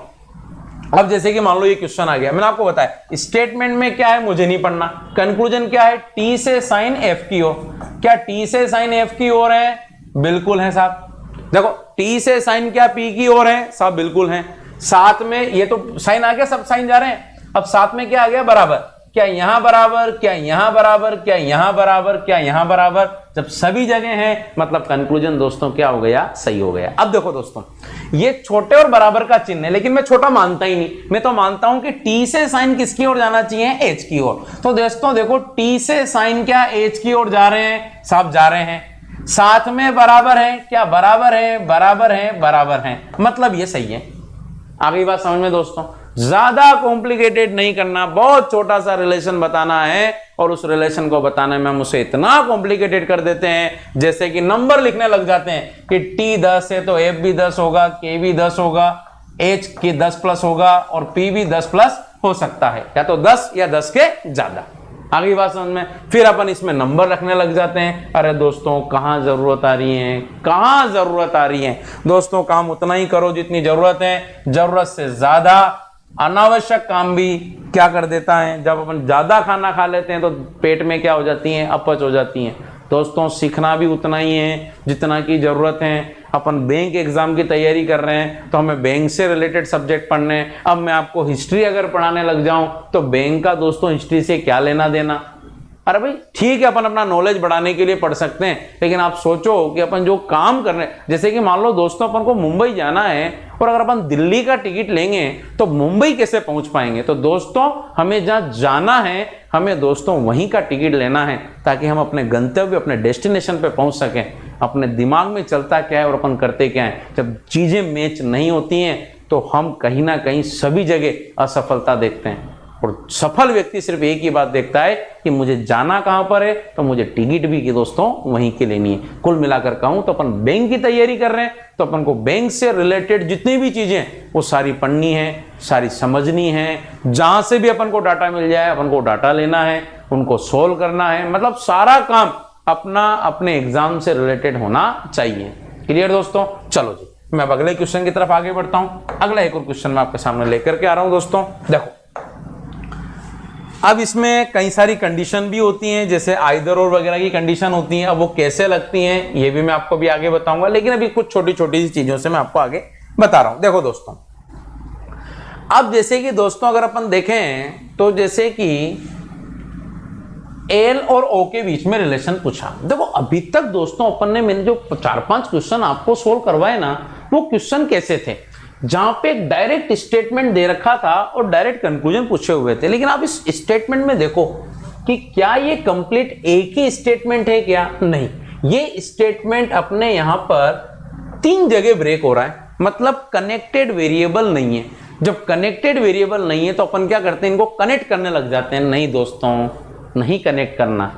अब जैसे कि मान लो ये क्वेश्चन आ गया, मैंने आपको बताया स्टेटमेंट में क्या है मुझे नहीं पढ़ना। कंक्लूजन क्या है, t से साइन f की ओर। क्या t से साइन f की ओर है, बिल्कुल है साहब। देखो t से साइन क्या p की ओर है, साहब बिल्कुल है। साथ में ये तो साइन आ गया, सब साइन जा रहे हैं। अब साथ में क्या आ गया, बराबर। क्या यहां बराबर, क्या यहां बराबर, क्या यहां बराबर, क्या यहां बराबर। जब सभी जगह हैं मतलब कंक्लूजन दोस्तों क्या हो गया, सही हो गया। अब देखो दोस्तों ये छोटे और बराबर का चिन्ह है, लेकिन मैं छोटा मानता ही नहीं। मैं तो मानता हूं कि t से साइन किसकी ओर जाना चाहिए, h की ओर। तो दोस्तों देखो t से साइन क्या h की ओर जा रहे हैं, साहब जा रहे हैं। साथ में बराबर है, क्या बराबर है, बराबर है, बराबर है, मतलब ये सही है। आगे बात समझ में दोस्तों, ज्यादा कॉम्प्लिकेटेड नहीं करना, बहुत छोटा सा रिलेशन बताना है, और उस रिलेशन को बताने में हम उसे इतना कॉम्प्लिकेटेड कर देते हैं जैसे कि नंबर लिखने लग जाते हैं कि t 10 है तो f भी 10 होगा, k भी 10 होगा, h की 10 प्लस होगा, और p भी 10 प्लस हो सकता है, या तो 10 या 10 के ज्यादा। आ गई बात समझ में। फिर अपन इसमें नंबर रखने लग जाते हैं। अरे दोस्तों कहाँ जरूरत आ रही है, कहाँ जरूरत आ रही है दोस्तों, काम उतना ही करो जितनी जरूरत है। जरूरत से ज्यादा अनावश्यक काम भी क्या कर देता है, जब अपन ज्यादा खाना खा लेते हैं तो पेट में क्या हो जाती है, अपच हो जाती है। दोस्तों सीखना भी उतना ही है जितना की जरूरत है। अपन बैंक एग्जाम की तैयारी कर रहे हैं तो हमें बैंक से रिलेटेड सब्जेक्ट पढ़ने हैं। अब मैं आपको हिस्ट्री अगर पढ़ाने लग जाऊं तो बैंक का दोस्तों हिस्ट्री से क्या लेना देना। अरे भाई ठीक है, अपन अपना नॉलेज बढ़ाने के लिए पढ़ सकते हैं, लेकिन आप सोचो कि अपन जो काम कर रहे हैं, जैसे कि मान लो दोस्तों अपन को मुंबई जाना है और अगर अपन दिल्ली का टिकट लेंगे तो मुंबई कैसे पहुंच पाएंगे। तो दोस्तों हमें जहां जाना है हमें दोस्तों वहीं का टिकट लेना है ताकि हम अपने गंतव्य, अपने डेस्टिनेशन पे पहुंच सकें। अपने दिमाग में चलता क्या है और अपन करते क्या है, जब चीजें मैच नहीं होती हैं तो हम कहीं ना कहीं सभी जगह असफलता देखते हैं। और सफल व्यक्ति सिर्फ एक ही बात देखता है कि मुझे जाना कहां पर है, तो मुझे टिकट भी कि दोस्तों वहीं के लेनी है। कुल मिलाकर कहूं तो अपन बैंक की तैयारी कर रहे हैं तो अपन को बैंक से रिलेटेड जितनी भी चीजें वो सारी पढ़नी है, सारी समझनी है। जहां से भी अपन को डाटा मिल जाए अपन को डाटा लेना है, उनको सोल्व करना है। मतलब सारा काम अपना अपने एग्जाम से रिलेटेड होना चाहिए। क्लियर दोस्तों। चलो जी मैं अब अगले क्वेश्चन की तरफ आगे बढ़ता हूं। अगला एक और क्वेश्चन मैं आपके सामने लेकर के आ रहा हूं दोस्तों। देखो अब इसमें कई सारी कंडीशन भी होती हैं, जैसे आइदर और वगैरह की कंडीशन होती हैं। अब वो कैसे लगती हैं ये भी मैं आपको भी आगे बताऊंगा, लेकिन अभी कुछ छोटी छोटी सी चीजों से मैं आपको आगे बता रहा हूं। देखो दोस्तों अब जैसे कि दोस्तों अगर अपन देखें तो जैसे कि एल और ओ के बीच में रिलेशन पूछा। देखो अभी तक दोस्तों अपन ने मैंने जो 4-5 क्वेश्चन आपको सोल्व करवाए ना, वो क्वेश्चन कैसे थे जहां पे एक डायरेक्ट स्टेटमेंट दे रखा था और डायरेक्ट कंक्लूजन पूछे हुए थे। लेकिन आप इस स्टेटमेंट में देखो कि क्या ये कंप्लीट एक ही स्टेटमेंट है, क्या नहीं, ये स्टेटमेंट अपने यहां पर 3 जगह ब्रेक हो रहा है। मतलब कनेक्टेड वेरिएबल नहीं है। जब कनेक्टेड वेरिएबल नहीं है तो अपन क्या करते हैं, इनको कनेक्ट करने लग जाते हैं। नहीं दोस्तों नहीं कनेक्ट करना,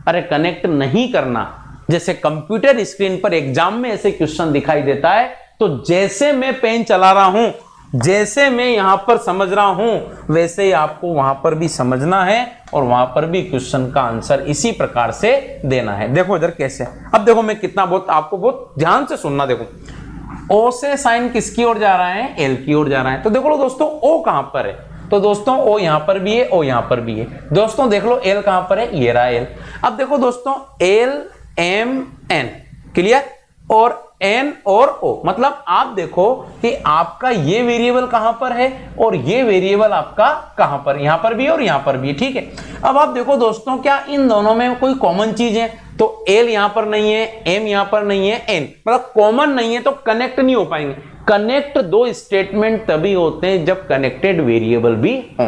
अरे कनेक्ट नहीं करना। जैसे कंप्यूटर स्क्रीन पर एग्जाम में ऐसे क्वेश्चन दिखाई देता है तो जैसे मैं पेन चला रहा हूं, जैसे मैं यहां पर समझ रहा हूं, वैसे ही आपको वहां पर भी समझना है और वहां पर भी क्वेश्चन का आंसर इसी प्रकार से देना है। देखो इधर कैसे, अब देखो मैं कितना बहुत आपको बहुत ध्यान से सुनना। देखो ओ से साइन किसकी ओर जा रहा है, एल की ओर जा रहा है। तो देखो दोस्तों ओ कहां पर है, तो दोस्तों ओ यहां पर भी है, ओ यहां पर भी है। दोस्तों देख लो एल कहां पर है, ये रहा एल। अब देखो दोस्तों एल एम एन, क्लियर, और एन और ओ, मतलब आप देखो कि आपका ये वेरिएबल कहां पर है और ये वेरिएबल आपका कहां पर, यहां पर भी और यहां पर भी, ठीक है। अब आप देखो दोस्तों क्या इन दोनों में कोई कॉमन चीज है, तो एल यहां पर नहीं है, एम यहां पर नहीं है, एन मतलब कॉमन नहीं है तो कनेक्ट नहीं हो पाएंगे। कनेक्ट 2 स्टेटमेंट तभी होते हैं जब कनेक्टेड वेरिएबल भी हो।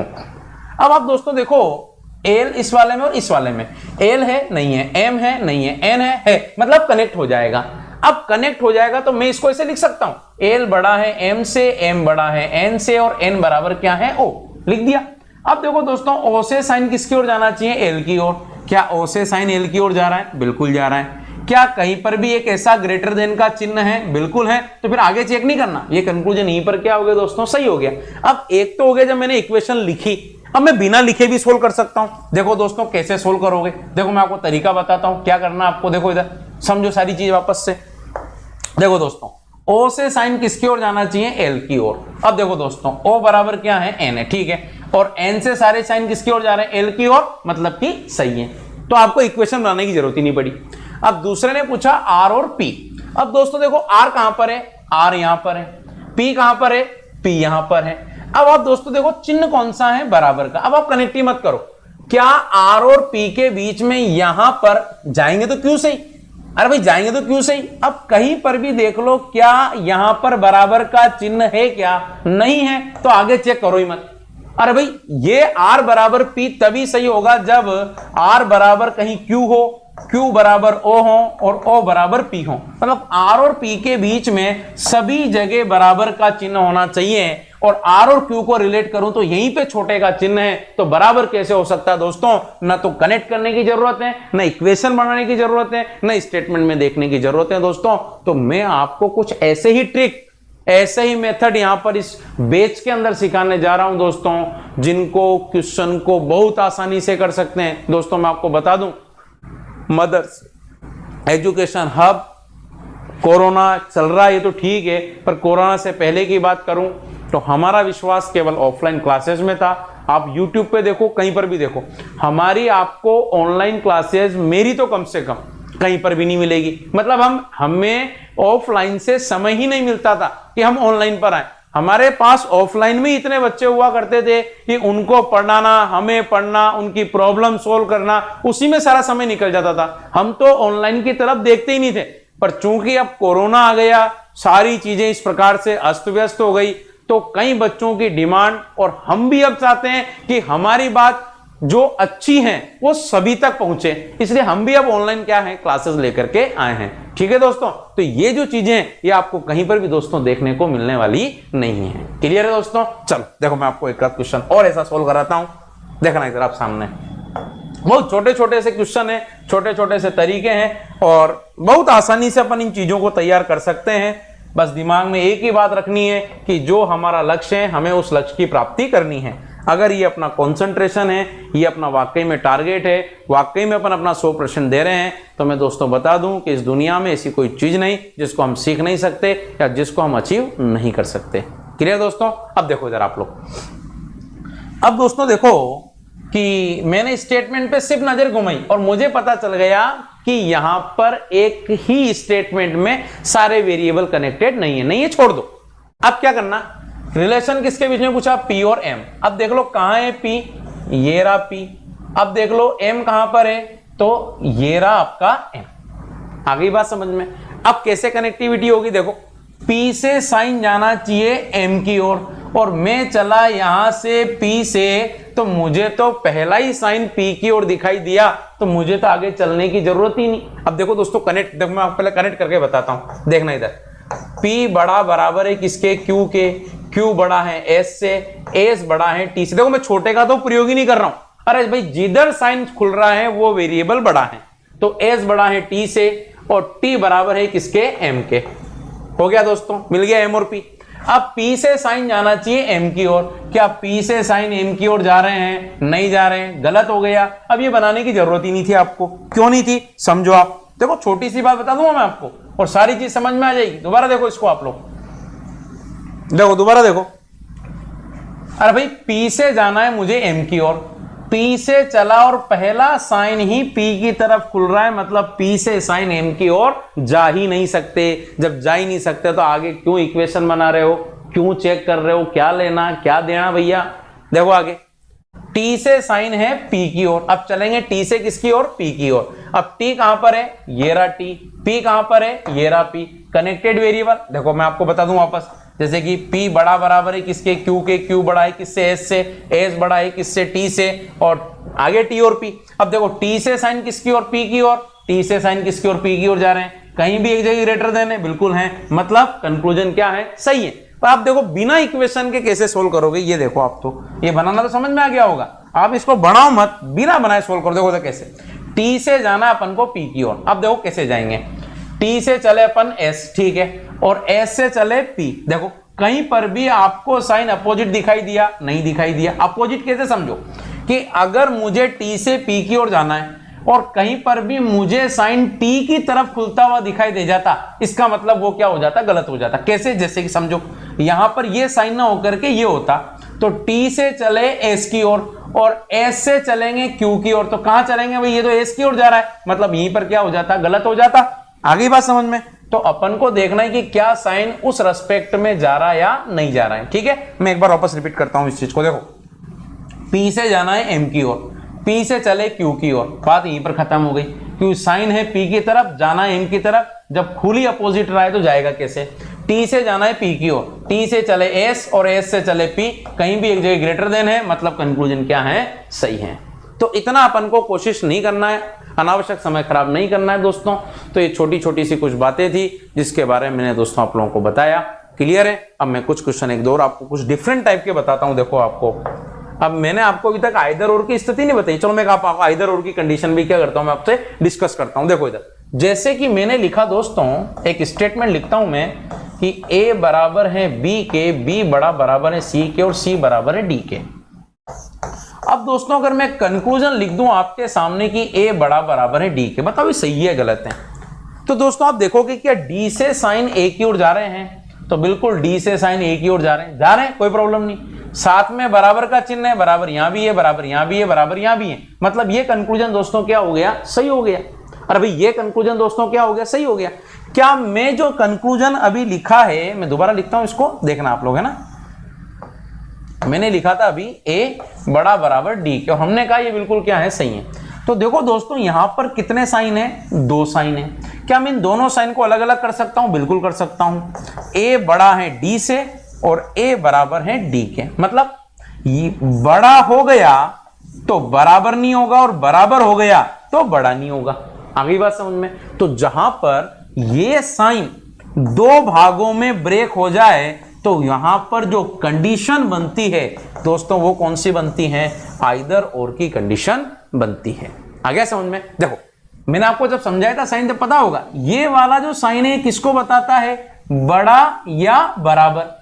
अब आप दोस्तों देखो एल इस वाले में और इस वाले में, एल है नहीं है, एम है नहीं है, एन है मतलब कनेक्ट हो जाएगा। अब कनेक्ट हो जाएगा तो मैं इसको ऐसे लिख सकता हूं, एल बड़ा है एम से, एम बड़ा है एन से और एन बराबर क्या है ओ, लिख दिया। अब देखो दोस्तों ओ से साइन किसकी ओर जाना चाहिए, एल की ओर। क्या ओ से साइन एल की ओर जा रहा है, बिल्कुल जा रहा है। क्या कहीं पर भी एक ऐसा ग्रेटर देन का चिन्ह है, बिल्कुल है। तो फिर आगे चेक नहीं करना, ये कंक्लूजन यहीं पर क्या हो गया दोस्तों, सही हो गया। अब एक तो हो गया जब मैंने इक्वेशन लिखी, अब मैं बिना लिखे भी सोल्व कर सकता हूं। देखो दोस्तों कैसे सोल्व करोगे, देखो मैं आपको तरीका बताता हूं क्या करना आपको। देखो इधर समझो सारी चीज वापस से। देखो दोस्तों O से साइन किसकी ओर जाना चाहिए, L की ओर। अब देखो दोस्तों O बराबर क्या है, N है, ठीक है। और N से सारे साइन किसकी ओर जा रहे हैं, L की ओर, मतलब कि सही है। तो आपको इक्वेशन बनाने की जरूरत ही नहीं पड़ी। अब दूसरे ने पूछा R और P। अब दोस्तों देखो R कहां पर है, R यहां पर है, P कहां पर है, P यहां पर है। अब आप दोस्तों देखो चिन्ह कौन सा है, बराबर का। अब आप कनेक्ट मत करो, क्या R और P के बीच में यहां पर जाएंगे तो क्यों सही, अरे भाई जाएंगे तो क्यों सही। अब कहीं पर भी देख लो क्या यहां पर बराबर का चिन्ह है, क्या नहीं है, तो आगे चेक करो ही मत। अरे भाई ये R बराबर P तभी सही होगा जब R बराबर कहीं Q हो, Q बराबर O हो और O बराबर P हो। मतलब R और P के बीच में सभी जगह बराबर का चिन्ह होना चाहिए। और R और Q को रिलेट करूं तो यहीं पे छोटे का चिन्ह है, तो बराबर कैसे हो सकता है दोस्तों। ना तो कनेक्ट करने की जरूरत है, ना इक्वेशन बनाने की जरूरत है, ना स्टेटमेंट में देखने की जरूरत है दोस्तों। तो मैं आपको कुछ ऐसे ही ट्रिक ऐसे ही मेथड यहां पर इस बैच के अंदर सिखाने जा रहा हूं दोस्तों, जिनको क्वेश्चन को बहुत आसानी से कर सकते हैं। दोस्तों मैं आपको बता दूं, मदर्स एजुकेशन हब, कोरोना चल रहा है ये तो ठीक है, पर कोरोना से पहले की बात करूं तो हमारा विश्वास केवल ऑफलाइन क्लासेस में था। आप YouTube पे देखो, कहीं पर भी देखो, हमारी आपको ऑनलाइन क्लासेस, मेरी तो कम से कम कहीं पर भी नहीं मिलेगी। मतलब हमें ऑफलाइन से समय ही नहीं मिलता था कि हम ऑनलाइन पर आए। हमारे पास ऑफलाइन में इतने बच्चे हुआ करते थे कि उनको पढ़ाना, हमें पढ़ना, उनकी प्रॉब्लम सोल्व करना, उसी में सारा समय निकल जाता था। हम तो ऑनलाइन की तरफ देखते ही नहीं थे। पर चूंकि अब कोरोना आ गया, सारी चीजें इस प्रकार से अस्त व्यस्त हो गई, तो कई बच्चों की डिमांड, और हम भी अब चाहते हैं कि हमारी बात जो अच्छी हैं वो सभी तक पहुंचे, इसलिए हम भी अब ऑनलाइन क्या है क्लासेस लेकर के आए हैं। ठीक है दोस्तों, तो ये जो चीजें ये आपको कहीं पर भी दोस्तों देखने को मिलने वाली नहीं है। क्लियर है दोस्तों? चलो देखो, मैं आपको एक क्वेश्चन और ऐसा सोल्व कराता हूं, देखना इधर आप सामने। बहुत छोटे छोटे से क्वेश्चन है, छोटे छोटे से तरीके हैं, और बहुत आसानी से अपन इन चीजों को तैयार कर सकते हैं। बस दिमाग में एक ही बात रखनी है कि जो हमारा लक्ष्य है, हमें उस लक्ष्य की प्राप्ति करनी है। अगर ये अपना कंसंट्रेशन है, ये अपना वाकई में टारगेट है, वाकई में अपन अपना 100% दे रहे हैं, तो मैं दोस्तों बता दूं कि इस दुनिया में ऐसी कोई चीज नहीं जिसको हम सीख नहीं सकते या जिसको हम अचीव नहीं कर सकते। क्लियर दोस्तों? अब देखो जरा आप लोग, अब दोस्तों देखो कि मैंने स्टेटमेंट पे सिर्फ नजर घुमाई और मुझे पता चल गया कि यहां पर एक ही स्टेटमेंट में सारे वेरिएबल कनेक्टेड नहीं है। नहीं है, छोड़ दो। अब क्या करना, रिलेशन किसके बीच में पूछा, पी और एम। अब देख लो कहां है पी, ये रहा पी। अब देख लो एम कहां पर है, तो ये रहा आपका एम। आ गई बात समझ में? अब कैसे कनेक्टिविटी होगी, देखो पी से साइन जाना चाहिए एम की ओर, और मैं चला यहां से पी से, तो मुझे तो पहला ही साइन पी की ओर दिखाई दिया, तो मुझे तो आगे चलने की जरूरत ही नहीं। अब देखो दोस्तों कनेक्ट, देखो मैं आपको पहले कनेक्ट करके बताता हूं, देखना इधर। P बड़ा बराबर है किसके, Q के। Q बड़ा है S से, S बड़ा है T से। देखो मैं छोटे का तो प्रयोग ही नहीं कर रहा हूं। अरे भाई जिधर साइन खुल रहा है वो वेरिएबल बड़ा है, तो S बड़ा है T से, और T बराबर है किसके, M के। हो गया दोस्तों, मिल गया M और P। अब P से साइन जाना चाहिए M की ओर। क्या P से साइन M की ओर जा रहे हैं? नहीं जा रहे हैं, गलत हो गया। अब ये बनाने की जरूरत ही नहीं थी आपको। क्यों नहीं थी, समझो आप। देखो छोटी सी बात बता दूंगा मैं आपको और सारी चीज समझ में आ जाएगी। दोबारा देखो इसको आप लोग, देखो दोबारा देखो। अरे भाई P से जाना है मुझे M की ओर, P से चला और पहला साइन ही P की तरफ खुल रहा है, मतलब P से साइन M की ओर जा ही नहीं सकते। जब जा ही नहीं सकते तो आगे क्यों इक्वेशन बना रहे हो, क्यों चेक कर रहे हो, क्या लेना क्या देना भैया। देखो आगे T से साइन है P की ओर, अब चलेंगे T से किसकी ओर, P की ओर। अब T कहां पर है, ये रहा T। P कहां पर है, ये रहा P। कनेक्टेड वेरिएबल, देखो मैं आपको बता दूं वापस, जैसे कि P बड़ा बराबर है किसके, Q के। Q बड़ा है किससे, S से। S बड़ा है किससे, T से, और आगे T और P। अब देखो T से साइन किसकी ओर, P की ओर। T से साइन किसकी ओर, P की ओर जा रहे हैं। कहीं भी एक जगह ग्रेटर देन है, बिल्कुल है, मतलब कंक्लूजन क्या है, सही है। तो आप देखो बिना इक्वेशन के कैसे सोल्व करोगे, ये देखो आप तो ये बनाना तो समझ में आ गया होगा। आप इसको बनाओ मत, बिना बनाए सोल्व करो। देखो तो कैसे, T से जाना अपन को P की ओर। अब देखो कैसे जाएंगे, T से चले अपन S, ठीक है, और S से चले P। देखो कहीं पर भी आपको साइन अपोजिट दिखाई दिया, नहीं दिखाई दिया। अपोजिट कैसे समझो, कि अगर मुझे T से P की ओर जाना है और कहीं पर भी मुझे साइन T की तरफ खुलता हुआ दिखाई दे जाता, इसका मतलब वो क्या हो जाता, गलत हो जाता। कैसे, जैसे कि समझो यहां पर ये साइन ना होकर के ये होता, तो T से चले S की ओर और S से चलेंगे Q की ओर, तो कहां चलेंगे भाई, ये तो S की ओर जा रहा है, मतलब यहीं पर क्या हो जाता, गलत हो जाता। आगे बात समझ में? तो अपन को देखना है कि क्या साइन उस रेस्पेक्ट में जा रहा है या नहीं जा रहा है। ठीक है, मैं एक बार वापस रिपीट करता हूं इस चीज को। देखो P से जाना है M की ओर, P से चले Q की ओर, बात यहीं पर खत्म हो गई। क्यों, साइन है P की तरफ, जाना है M की तरफ, जब खुली अपोजिट रहा है तो जाएगा कैसे। T से जाना है P की ओर, T से चले S और S से चले P, कहीं भी एक जगह ग्रेटर देन है, मतलब कंक्लूजन क्या है, सही है। तो इतना अपन को कोशिश नहीं करना है, अनावश्यक समय खराब नहीं करना है दोस्तों। तो ये छोटी छोटी सी कुछ बातें थी जिसके बारे में मैंने दोस्तों आप लोगों को बताया। क्लियर है? अब मैं कुछ क्वेश्चन एक दो और आपको कुछ डिफरेंट टाइप के बताता हूं। देखो आपको, अब मैंने आपको अभी तक आइदर और की स्थिति नहीं बताई, चलो मैं आपको आइदर और की कंडीशन भी क्या करता हूं, मैं आपसे डिस्कस करता हूं। देखो इधर जैसे कि मैंने लिखा दोस्तों, एक स्टेटमेंट लिखता हूं मैं कि ए बराबर है बी के, बी बड़ा बराबर है सी के और सी बराबर है डी के। अब दोस्तों अगर मैं कंक्लूजन लिख दूं आपके सामने कि ए बड़ा बराबर है डी के, बताओ ये सही है गलत है? तो दोस्तों आप देखोगे क्या डी से साइन ए की ओर जा रहे हैं, तो बिल्कुल डी से साइन ए की ओर जा रहे हैं, कोई प्रॉब्लम नहीं। साथ में बराबर का चिन्ह है, बराबर यहां भी है, बराबर यहां भी है, बराबर यहां भी है, मतलब ये कंक्लूजन दोस्तों क्या हो गया, सही हो गया। और भाई ये कंक्लूजन दोस्तों क्या हो गया, सही हो गया। क्या मैं जो कंक्लूजन अभी लिखा है, मैं दोबारा लिखता हूं, इसको देखना आप लोग, है ना। मैंने लिखा था अभी ए बड़ा बराबर डी के, और हमने कहा ये बिल्कुल क्या है, सही है। तो देखो दोस्तों यहां पर कितने साइन है, 2 साइन है। क्या मैं इन दोनों साइन को अलग अलग कर सकता हूं? बिल्कुल कर सकता हूं। ए बड़ा है डी से और ए बराबर है डी के, मतलब ये बड़ा हो गया तो बराबर नहीं होगा और बराबर हो गया तो बड़ा नहीं होगा। आगे बात समझ में? तो जहां पर ये साइन 2 भागों में ब्रेक हो जाए तो यहां पर जो कंडीशन बनती है दोस्तों वो कौन सी बनती है, आइदर और की कंडीशन बनती है। आ गया समझ में? देखो मैंने आपको जब समझाया था साइन, जब पता होगा ये वाला जो साइन है किसको बताता है, बड़ा या बराबर।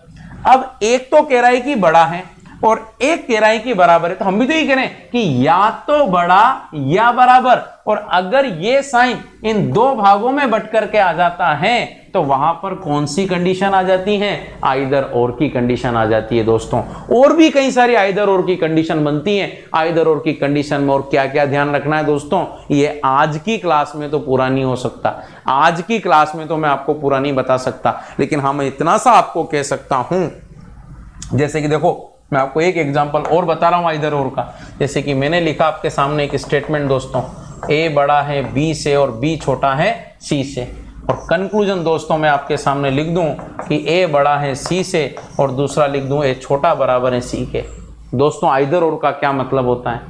अब एक तो कह रहा है कि बड़ा है और एक कह रहा है कि बराबर है, तो हम भी तो ये कह रहे हैं कि या तो बड़ा या बराबर। और अगर ये साइन इन 2 भागों में बट करके आ जाता है तो वहां पर कौन सी कंडीशन आ जाती है, आइदर और की कंडीशन आ जाती है दोस्तों। और भी कई सारी आइदर और की कंडीशन बनती है। आइदर और की कंडीशन में और क्या क्या ध्यान रखना है दोस्तों, ये आज की क्लास में तो पूरा नहीं हो सकता, आज की क्लास में तो मैं आपको पूरा नहीं बता सकता, लेकिन हाँ मैं इतना सा आपको कह सकता हूं, जैसे कि देखो मैं आपको एक एग्जांपल और बता रहा हूं आइदर और का। जैसे कि मैंने लिखा आपके सामने एक स्टेटमेंट दोस्तों, ए बड़ा है बी से और बी छोटा है सी से, और कंक्लूजन दोस्तों मैं आपके सामने लिख दूं कि ए बड़ा है सी से और दूसरा लिख दूं ए छोटा बराबर है सी के। दोस्तों आइदर और का क्या मतलब होता है,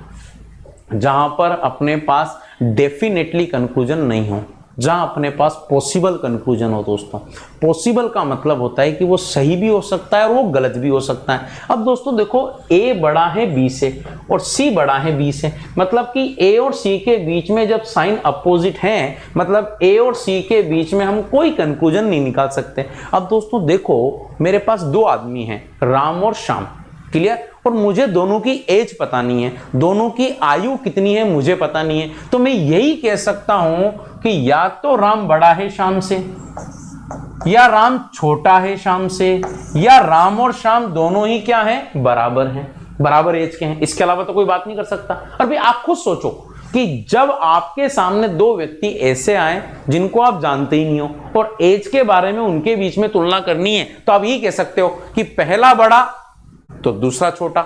जहां पर अपने पास डेफिनेटली कंक्लूजन नहीं हो, जहां अपने पास पॉसिबल कंक्लूजन हो। दोस्तों पॉसिबल का मतलब होता है कि वो सही भी हो सकता है और वो गलत भी हो सकता है। अब दोस्तों देखो ए बड़ा है बी से और सी बड़ा है बी से, मतलब कि ए और सी के बीच में जब साइन अपोजिट हैं, मतलब ए और सी के बीच में हम कोई कंक्लूजन नहीं निकाल सकते। अब दोस्तों देखो मेरे पास 2 आदमी हैं, राम और श्याम, क्लियर, और मुझे दोनों की एज पता नहीं है, दोनों की आयु कितनी है मुझे पता नहीं है, तो मैं यही कह सकता हूं कि या तो राम बड़ा है श्याम से, या राम छोटा है श्याम से, या राम और श्याम दोनों ही क्या है, बराबर हैं, बराबर एज के हैं। इसके अलावा तो कोई बात नहीं कर सकता। और भाई आप खुद सोचो कि जब आपके सामने 2 व्यक्ति ऐसे आए जिनको आप जानते ही नहीं हो और एज के बारे में उनके बीच में तुलना करनी है, तो आप ये कह सकते हो कि पहला बड़ा तो दूसरा छोटा,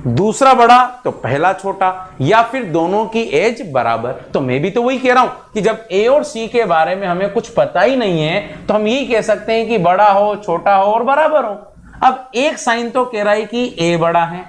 दूसरा बड़ा तो पहला छोटा, या फिर दोनों की एज बराबर। तो मैं भी तो वही कह रहा हूं कि जब ए और सी के बारे में हमें कुछ पता ही नहीं है तो हम यही कह सकते हैं कि बड़ा हो, छोटा हो और बराबर हो। अब एक साइन तो कह रहा है कि ए बड़ा है,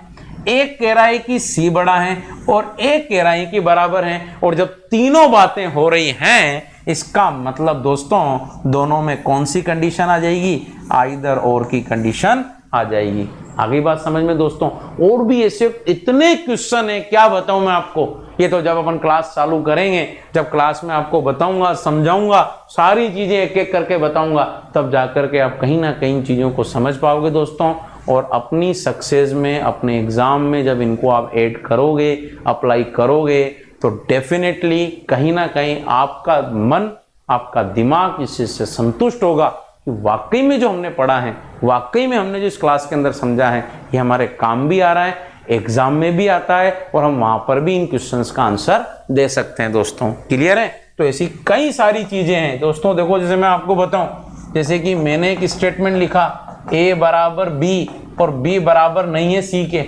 एक कह रहा है कि सी बड़ा है और एक कह रहा है कि बराबर है, और जब तीनों बातें हो रही हैं इसका मतलब दोस्तों दोनों में कौन सी कंडीशन आ जाएगी, आइदर और की कंडीशन आ जाएगी। आगे बात समझ में दोस्तों? और भी ऐसे इतने क्वेश्चन है, क्या बताऊं मैं आपको, ये तो जब अपन क्लास चालू करेंगे, जब क्लास में आपको बताऊंगा, समझाऊंगा, सारी चीजें एक एक करके बताऊंगा, तब जाकर के आप कहीं ना कहीं चीजों को समझ पाओगे दोस्तों। और अपनी सक्सेस में, अपने एग्जाम में जब इनको आप ऐड करोगे, अप्लाई करोगे, तो डेफिनेटली कहीं ना कहीं आपका मन, आपका दिमाग इस चीज से संतुष्ट होगा कि वाकई में जो हमने पढ़ा है, वाकई में हमने जो इस क्लास के अंदर समझा है, ये हमारे काम भी आ रहा है, एग्जाम में भी आता है, और हम वहां पर भी इन क्वेश्चंस का आंसर दे सकते हैं दोस्तों। क्लियर है? तो ऐसी कई सारी चीजें हैं दोस्तों। देखो जैसे मैं आपको बताऊं, जैसे कि मैंने एक स्टेटमेंट लिखा, ए बराबर बी और बी बराबर नहीं है सी के।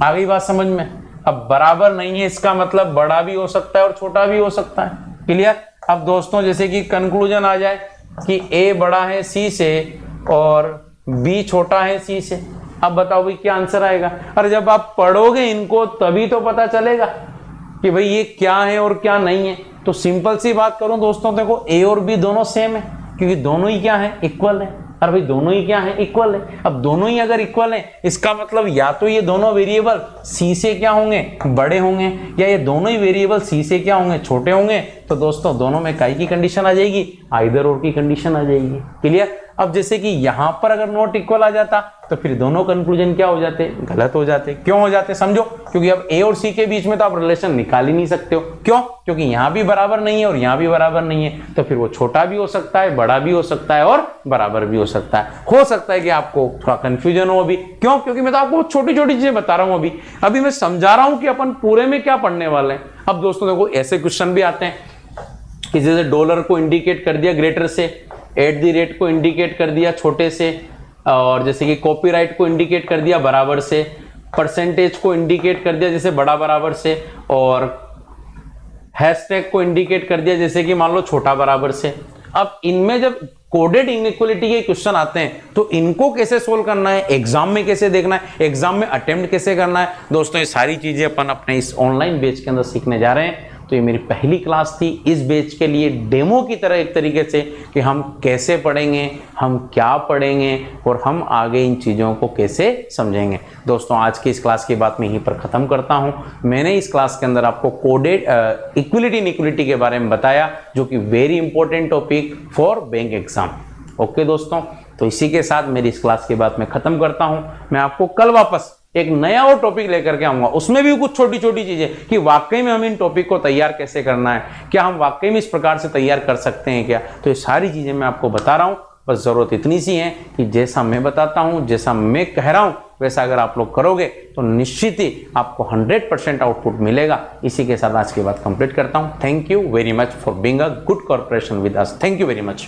आ गई बात समझ में? अब बराबर नहीं है इसका मतलब बड़ा भी हो सकता है और छोटा भी हो सकता है। क्लियर? अब दोस्तों जैसे कि कंक्लूजन आ जाए कि ए बड़ा है सी से और बी छोटा है सी से, अब बताओ भाई क्या आंसर आएगा? अरे जब आप पढ़ोगे इनको तभी तो पता चलेगा कि भाई ये क्या है और क्या नहीं है। तो सिंपल सी बात करूं दोस्तों, देखो ए और बी दोनों सेम है, क्योंकि दोनों ही क्या है, इक्वल है। अरे भाई दोनों ही क्या है, इक्वल है। अब दोनों ही अगर इक्वल है, इसका मतलब या तो ये दोनों वेरिएबल सी से क्या होंगे, बड़े होंगे, या ये दोनों ही वेरिएबल सी से क्या होंगे, छोटे होंगे। तो दोस्तों दोनों में काई की कंडीशन आ जाएगी, आइदर और की कंडीशन आ जाएगी। क्लियर? अब जैसे कि यहां पर अगर नॉट इक्वल आ जाता तो फिर दोनों कंक्लूजन क्या हो जाते, गलत हो जाते। क्यों हो जाते समझो, क्योंकि अब ए और सी के बीच में तो आप रिलेशन निकाल ही नहीं सकते हो। क्यों? क्योंकि यहां भी बराबर नहीं है और यहां भी बराबर नहीं है, तो फिर वो छोटा भी हो सकता है, बड़ा भी हो सकता है और बराबर भी हो सकता है। हो सकता है कि आपको थोड़ा कंफ्यूजन हो अभी। क्यों? क्योंकि मैं तो आपको छोटी छोटी चीजें बता रहा हूं। अभी मैं समझा रहा हूं कि अपन पूरे में क्या पढ़ने वाले हैं। अब दोस्तों देखो ऐसे क्वेश्चन भी आते हैं कि जैसे डॉलर को इंडिकेट कर दिया ग्रेटर से, एट द रेट को इंडिकेट कर दिया छोटे से, और जैसे कि कॉपीराइट को इंडिकेट कर दिया बराबर से, परसेंटेज को इंडिकेट कर दिया जैसे बड़ा बराबर से, और हैशटैग को इंडिकेट कर दिया जैसे कि मान लो छोटा बराबर से। अब इनमें जब कोडेड इनइक्वालिटी के क्वेश्चन आते हैं तो इनको कैसे सोल्व करना है, एग्जाम में कैसे देखना है, एग्जाम में अटेम्प्ट कैसे करना है, दोस्तों ये सारी चीजें अपन अपने इस ऑनलाइन बैच के अंदर सीखने जा रहे हैं। तो ये मेरी पहली क्लास थी इस बैच के लिए डेमो की तरह, एक तरीके से कि हम कैसे पढ़ेंगे, हम क्या पढ़ेंगे और हम आगे इन चीज़ों को कैसे समझेंगे। दोस्तों आज की इस क्लास की बात मैं यहीं पर ख़त्म करता हूं। मैंने इस क्लास के अंदर आपको कोडेड इक्विलिटी इनइक्वालिटी के बारे में बताया, जो कि very important topic for bank exam. Okay दोस्तों, तो इसी के साथ मेरी इस क्लास की बात मैं ख़त्म करता हूं। मैं आपको कल वापस एक नया और टॉपिक लेकर के आऊंगा, उसमें भी कुछ छोटी छोटी चीजें कि वाकई में हम इन टॉपिक को तैयार कैसे करना है, क्या हम वाकई में इस प्रकार से तैयार कर सकते हैं क्या। तो ये सारी चीजें मैं आपको बता रहा हूं। बस जरूरत इतनी सी है कि जैसा मैं बताता हूं, जैसा मैं कह रहा हूं, वैसा अगर आप लोग करोगे तो निश्चित ही आपको 100% आउटपुट मिलेगा। इसी के साथ आज की बात कंप्लीट करता हूं। Thank you very much for being a good cooperation with us. Thank you very much.